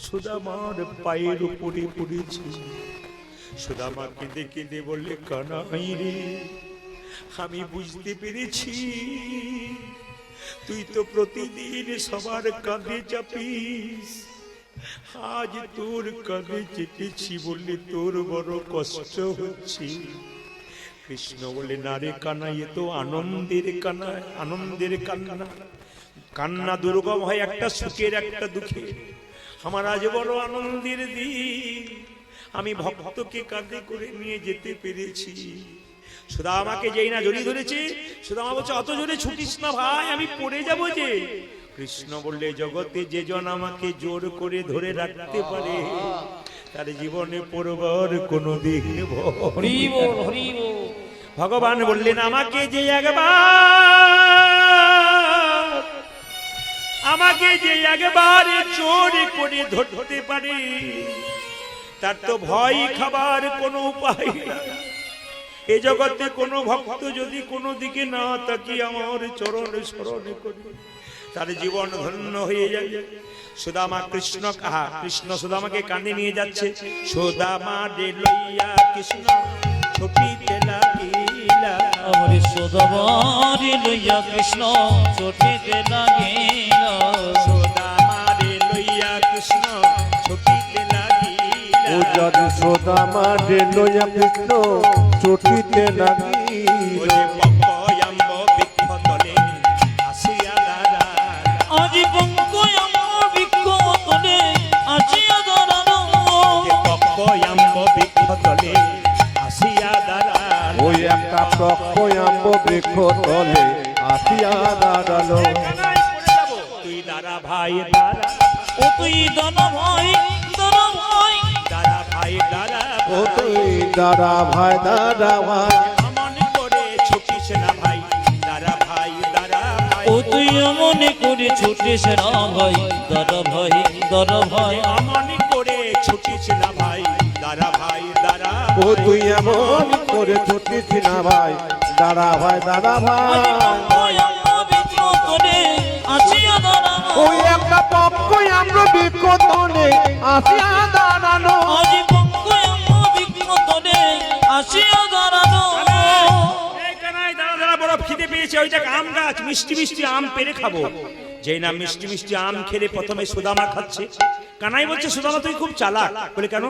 সুদামার পায়ের উপরে পড়েছে। সুদামা কেঁদে কেঁদে বললে, কানাই রে, আমি বুঝতে পেরেছি তুই তো প্রতিদিন সবার কাঁধে চাপিস, আজ তোর কাঁধে চেপেছি বললে তোর বড় কষ্ট হচ্ছে। কৃষ্ণ বলে, না রে কানাই, এ তো আনন্দের কান্না, আনন্দের কান্না। কান্না দুর্গম হয় একটা সুখের একটা দুঃখে। আমার আজ বড় আনন্দের দিন, আমি ভক্তকে কাঁধে করে নিয়ে যেতে পেরেছি। সুদামাকে যেই না জড়িয়ে ধরেছে, সুদামা বলছে, অত জোরে ছুটিস না ভাই, আমি পড়ে যাব যে। কৃষ্ণ বললে, জগতে যে জন আমাকে জোর করে ধরে রাখতে পারে, তার জীবনে পড়বার কোনোদিন ভয়। ভগবান বললেন, আমাকে যে একবার জোর করে ধরতে পারে, তার তো ভয় খাবার কোনো উপায় না। এ জগতে কোনো ভক্ত যদি কোনো দিকে না তাকি আমার চরণে স্মরণ করে, তার জীবন ধন্য হয়ে যাবে। সুদামা কৃষ্ণ কৃষ্ণ সুদামাকে কাঁধে নিয়ে যাচ্ছে। সুদামা রে লইয়া কৃষ্ণ ছুটিতে লাগিলা, আমার সুদামা রে লইয়া কৃষ্ণ ছুটিতে লাগিলা। সুদামা রে লইয়া কৃষ্ণ ছুটিতে লাগিলা। ও যদি সুদামা রে লইয়া কৃষ্ণ ছুটিতে লাগিল। পঙ্কয়াম্ব বৃক্ষ তলে আসিয়া দাঁড়ালা। আজ পঙ্কয়াম্ব বৃক্ষ তলে আসিয়া দাঁড়ালো। পঙ্কয়াম্ব বৃক্ষ তলে আসিয়া দাঁড়ালা। ওই একটা পঙ্কয়াম্ব বৃক্ষ তলে আসিয়া দাঁড়ালো। তুই দাঁড়া ভাই দাঁড়া, ও তুই দাঁড়া ভাই, দাঁড়া ভাই, দাঁড়া ভাই দাঁড়া, ও তুই দাঁড়া ভাই, দাঁড়া ভাই। অমন করে ছুটিস না ভাই, দাঁড়া ভাই দাঁড়া ভাই। ও তুই মনে করে ছুটিস না ভাই, দাঁড়া ভাই, দাঁড়া ভাই। অমন করে ছুটিস না ভাই, দাঁড়া ভাই দাঁড়া। ও তুই এমন করে ছুটিস না ভাই, দাঁড়া ভাই, দাঁড়া ভাই। পঙ্কয়াম্ব বৃক্ষ তলে আসিয়া দাঁড়ালো। ওই একটা পঙ্কয়াম্ব বৃক্ষ তলে আসিয়া দাঁড়ালো। আজ পঙ্কয়াম্ব বৃক্ষ তলে আসিয়া দাঁড়ালো। এই কানাই দাঁড়া দাঁড়া, বড় খিদে পেয়েছে, ওইটা আম গাছ, মিষ্টি মিষ্টি আম পেড়ে খাবো। যেই না মিষ্টি মিষ্টি আম খেলে প্রথমে সুদামা খাচ্ছে। কানাই বলছে, সুদামা তুই খুব চালাক। বলে, কেন?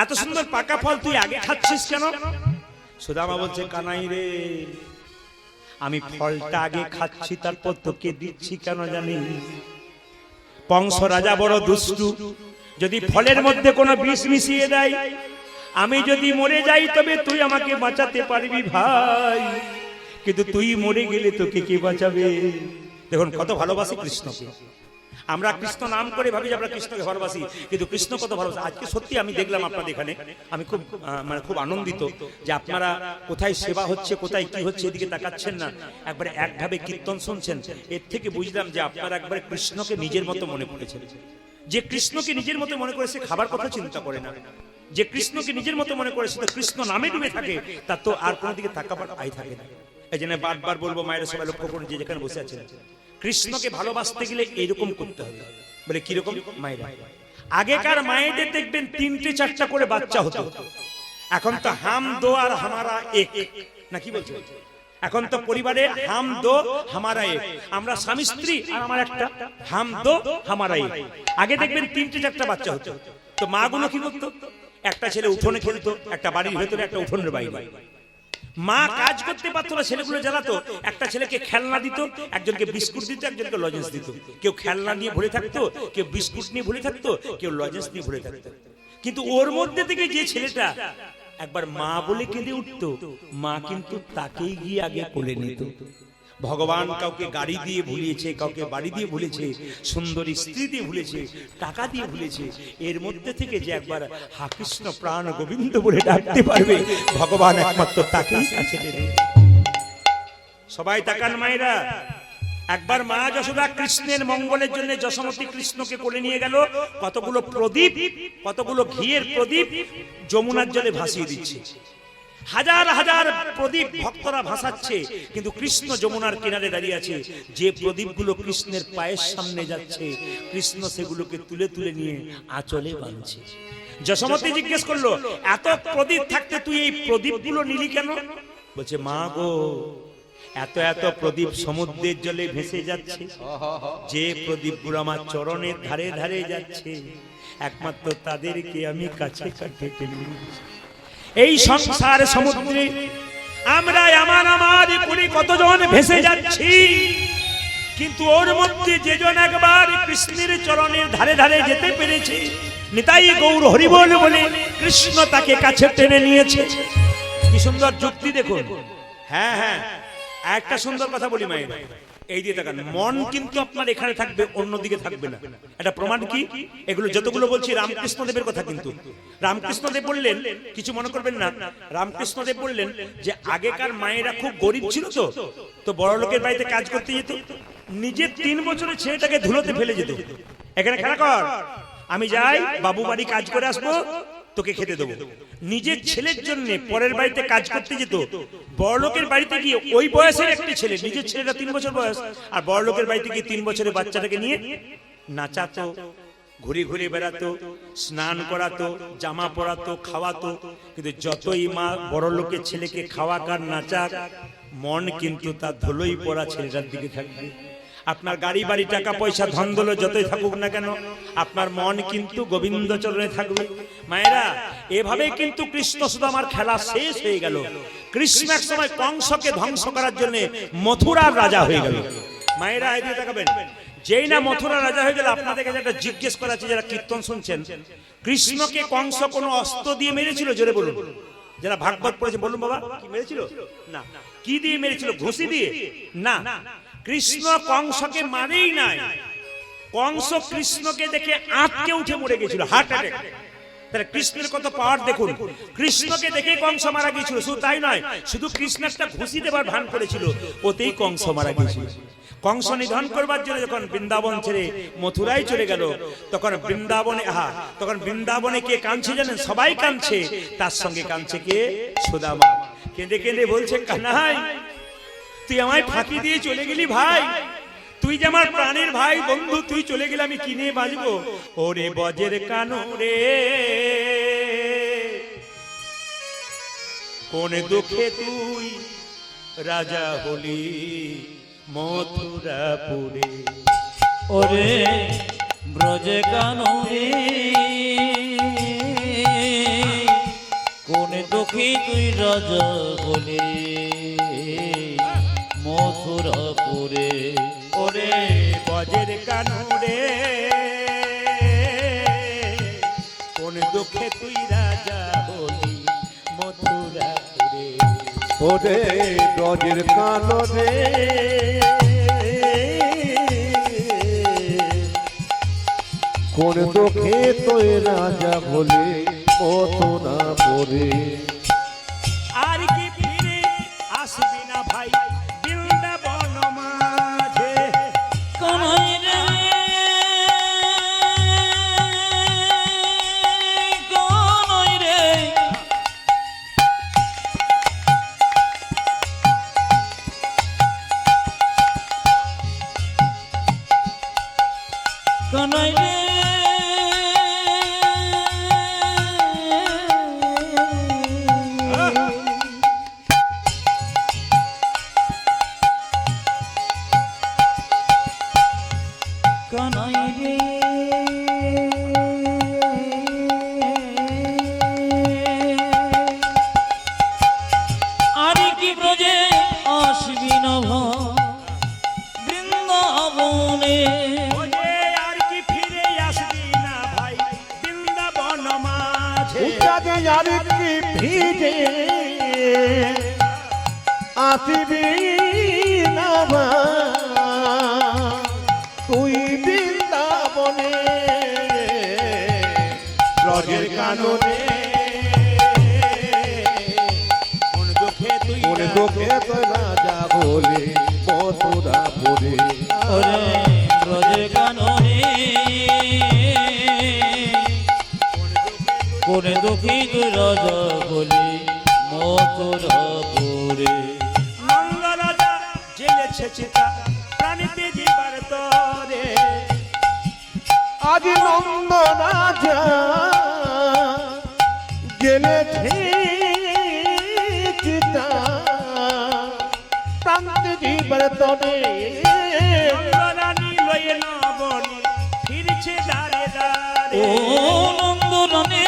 এত সুন্দর পাকা ফল তুই আগে খাচ্ছিস কেন? সুদামা বলছে, কানাই রে, আমি ফলটা আগে খাচ্ছি, তারপর তোকে দিচ্ছি কেন জানিস? কংস রাজা বড় দুষ্টু, যদি ফলের মধ্যে কোনো বিষ মিশিয়ে দেয়, আমি যদি মরে যাই তবে তুই আমাকে বাঁচাতে পারবি ভাই, কিন্তু তুই মরে গেলে তোকে কে বাঁচাবে? দেখুন কত ভালোবাসি কৃষ্ণকে। আমরা কৃষ্ণ নাম করে ভাবি যে আমরা কৃষ্ণকে ভালোবাসি, কিন্তু কৃষ্ণ কত ভালোবাসি। আজকে সত্যি আমি দেখলাম আপনাদের এখানে, আমি খুব খুব আনন্দিত যে আপনারা কোথায় সেবা হচ্ছে, কোথায় কি হচ্ছে এদিকে তাকাচ্ছেন না, একবারে একভাবে কীর্তন শুনছেন। এর থেকে বুঝলাম যে আপনারা একবারে কৃষ্ণকে নিজের মতো মনে করেছেন। যে কৃষ্ণকে নিজের মতো মনে করে সে খাবার কথা চিন্তা করে না, যে কৃষ্ণকে নিজের মতো মনে করে সে তো কৃষ্ণ নামে ডুবে থাকে, তার তো আর কোনো দিকে তাকাবার আই থাকে না। এই জন্য বারবার বলবো, মায়ের সবাই লক্ষ্য করুন, যে যেখানে বসে আছেন, কৃষ্ণকে ভালোবাসতে গেলে এইরকম করতে হবে। বলে কিরকম? মায়েরা, আগেকার মায়েদের দেখবেন 3-4টা করে বাচ্চা হতো, এখন তো হাম দো আর হামারা এক, না কি বলছো? এখন তো পরিবারে হাম দো হামারা এক, আমরা স্বামী স্ত্রী আর আমার একটা, হাম দো হামারা এক। আগে দেখবেন 3-4টা বাচ্চা হতো, তো মা গুলো কি করতো? একটা ছেলে উঠোনে খেলতো, একটা বাড়ির ভেতরে, একটা উঠোনের বাইরে। মা কাজ করতে পারতো না, ছেলেগুলো জ্বালাতো, একটা ছেলেকে খেলনা দিত, একজনকে বিস্কুট দিত, একজনকে লজেন্স দিত। কেউ খেলনা নিয়ে ভরে থাকতো, কেউ বিস্কুট নিয়ে ভরে থাকতো, কেউ লজেন্স নিয়ে ভরে থাকতো। কিন্তু ওর মধ্যে থেকে যে ছেলেটা একবার মা বলে কেঁদে উঠতো, মা কিন্তু তাকেই গিয়ে আগে কোলে নিত। ভগবান কাউকে গাড়ি দিয়ে ভুলিয়েছে, কাউকে বাড়ি দিয়ে ভুলেছে, সুন্দরী স্ত্রী দিয়ে ভুলেছে, টাকা দিয়ে ভুলেছে, এর মধ্যে থেকে যে একবার হা কৃষ্ণ প্রাণ গোবিন্দ বলে ডাকতে পারবে, ভগবান একমাত্র তাকেই কাছে টেনে। সবাই তাকান মায়েরা, একবার মা যশোদা কৃষ্ণের মঙ্গলের জন্য যশোমতী কৃষ্ণকে কোলে নিয়ে গেল, কতগুলো প্রদীপ, কতগুলো ঘিয়ের প্রদীপ যমুনার জলে ভাসিয়ে দিচ্ছে। হাজার হাজার প্রদীপ ভক্তরা ভাসাচ্ছে, কিন্তু কৃষ্ণ যমুনার কিনারে দাঁড়িয়ে আছে। যে প্রদীপগুলো কৃষ্ণের পায়ের সামনে যাচ্ছে, কৃষ্ণ সেগুলোকে তুলে তুলে নিয়ে আঁচলে বাঁধছে। যশোমতী জিজ্ঞেস করলো, এত প্রদীপ থাকতে তুই এই প্রদীপগুলো নিলি কেন? বলছে, মা গো, এত এত প্রদীপ সমুদ্রের জলে ভেসে যাচ্ছে, যে প্রদীপগুলো আমার চরণের ধারে ধারে যাচ্ছে, একমাত্র তাদেরকে আমি কাছে কাছে টেনে নিয়েছি। এই সংসার সমুদ্রে আমরা আমার করে কতজন ভেসে যাচ্ছি, কিন্তু ওর মধ্যে যেজন একবার কৃষ্ণের চরণের ধারে ধারে যেতে পেরেছে, নিতাই গৌর হরিবল বলে কৃষ্ণ তাকে কাছে টেনে নিয়েছে। কি সুন্দর যুক্তি দেখুন। হ্যাঁ হ্যাঁ, একটা সুন্দর কথা বলি মায়ের, এই দিয়ে তাকান, মন কিন্তু আপনার এখানে থাকবে, অন্যদিকে থাকবে না। এটা প্রমাণ কি? এগুলো যতগুলো বলছি রামকৃষ্ণ দেবের কথা, কিন্তু রামকৃষ্ণ দেব বললেন, কিছু মনে করবেন না, রামকৃষ্ণ দেব বললেন যে আগেকার মায়েরা খুব গরিব ছিল, তো বড় লোকের বাড়িতে কাজ করতে যেত, নিজের 3 বছরের ছেলেটাকে ধুলোতে ফেলে যেত, এখানে খেলা কর, আমি যাই বাবু বাড়ি কাজ করে আসবো, তোকে খেতে দেবো। নিজের ছেলের জন্য পরের বাড়িতে কাজ করতে যেত। বড় লোকের বাড়িতে গিয়ে ওই বয়সের একটা ছেলে, নিজের ছেলেটা 3 বছর বয়স, আর বড় লোকের বাড়িতে গিয়ে 3 বছরের বাচ্চাটাকে নিয়ে নাচাতো, ঘুরে ঘুরে বেড়াতো, স্নান করাতো, জামা পরাতো, খাওয়াতো। কিন্তু যতই মা বড় লোকের ছেলেকে খাওয়াক আর নাচাক, মন কিন্তু তার ধুলোই পড়া ছেলেটার দিকে থাকবে। আপনার গাড়ি বাড়ি টাকা পয়সা ধন দৌলত যতই থাকুক না কেন, আপনার মন কিন্তু গোবিন্দ চরণে থাকবে। মায়েরা, এভাবে কিন্তু কৃষ্ণ শুধু আমার খেলা শেষ হয়ে গেল। কৃষ্ণ এক সময় কংসকে ধ্বংস করার জন্য মথুরার রাজা হয়ে গেল। মায়েরা, এদিকে তাকাবেন, যেই না মথুরা রাজা হয়ে গেল, আপনাদের কাছে একটা জিজ্ঞেস করা আছে যারা কীর্তন শুনছেন, কৃষ্ণকে কংস কোনো অস্ত্র দিয়ে মেরেছিল? জোরে বলুন, যারা ভাগবত পড়েছে বলুন বাবা, কি মেরেছিল? না। কি দিয়ে মেরেছিল? ঘুষি দিয়ে? না, কৃষ্ণ কংসকে মারেই নাই, কংস কৃষ্ণকে দেখে আঁতকে উঠে মরে গেছিল, হার্ট অ্যাটাক। তাহলে কৃষ্ণের কত পাওয়ার দেখুন। কৃষ্ণকে দেখে কংস মারা গিয়েছিল। শুধু তাই নয়, শুধু কৃষ্ণ একটা ঘুষি দেবার ভান করেছিল, ওতেই কংস মারা গিয়েছিল। কংস নিধন করবার জন্য যখন বৃন্দাবন ছেড়ে মথুরায় চলে গেল, তখন বৃন্দাবনে কে কাঁদছে জানেন? সবাই কাঁদছে, তার সঙ্গে কাঁদছে কে? সুদামা। কেঁদে কেঁদে বলছে, কানাই, তুই আমায় ফাঁকি দিয়ে চলে গেলি ভাই, তুই যে আমার প্রাণের ভাই বন্ধু, তুই চলে গেলে আমি কি নিয়ে বাঁচবো? ওরে বজের কানো রে, কোন দুঃখে তুই রাজা হলি মথুরাপুরে। ওরে ব্রজে কাননে, কোন দুঃখে তুই রাজা হলি মথুরাপুরে। ওরে বজের কানো রে, কোন দুঃখে তুই রাজা হলি মথুরাপুরে। ওরে ব্রজের কাননে, কোন দুঃখে তুই রাজা হলি মথুরাপুরে। আর কি ফিরে আসবি না ভাই বৃন্দাবন মাঝে? কানাই রে, কানাই রে, কানাই রে, কানাই রে, আর কি ব্রজে আসবি না বৃন্দাবনে? ওরে আর কি ফিরে আসবি না ভাই বৃন্দাবন মাঝে? উচ্চাদে আর কি ভিজে আসবি না তুই বৃন্দাবনে। ব্রজের কাননে, কোন দুঃখে তুই কোন দুঃখে তুই রাজা হলি মথুরাপুরে ওরে ব্রজে কাননে কোন দুঃখী তুই রাজা বলি মথুরাপুরে নন্দ রাজা জেলেছে চিতা প্রাণীতে জীবার তরে আজ নন্দ রাজা গেলেছে চিতা প্রান্তে জীবন তনে নন্দরানী লয়ে নবনী ফিরছে দাঁড়ে দাঁড়ে ও নন্দরানে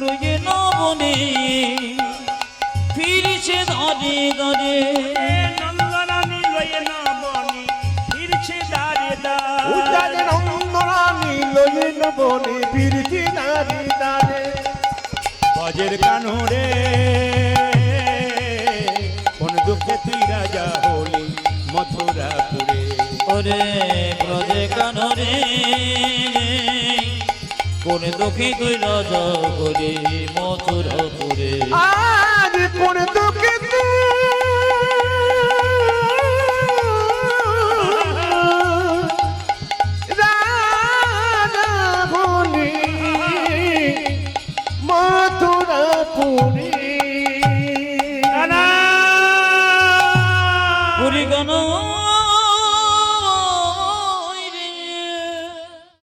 লয়ে নবনে ফিরছে ধরে ধরে নন্দরানী লয়ে নবনী ফিরছে দাঁড়ে উজাজ দাঁড়ে নন্দরানী লয়ে নবনে ফিরছি দাঁড়ি দাঁড়ে বজের কানরে কোন দুঃখে তুই রাজা হলি মথুরাপুরে ওরে ব্রজে কানরে কোন দুঃখী তুই রাজা বলি মথুরাপুরে আজ কোন দুঃখে রাজা বলি মথুরাপুরে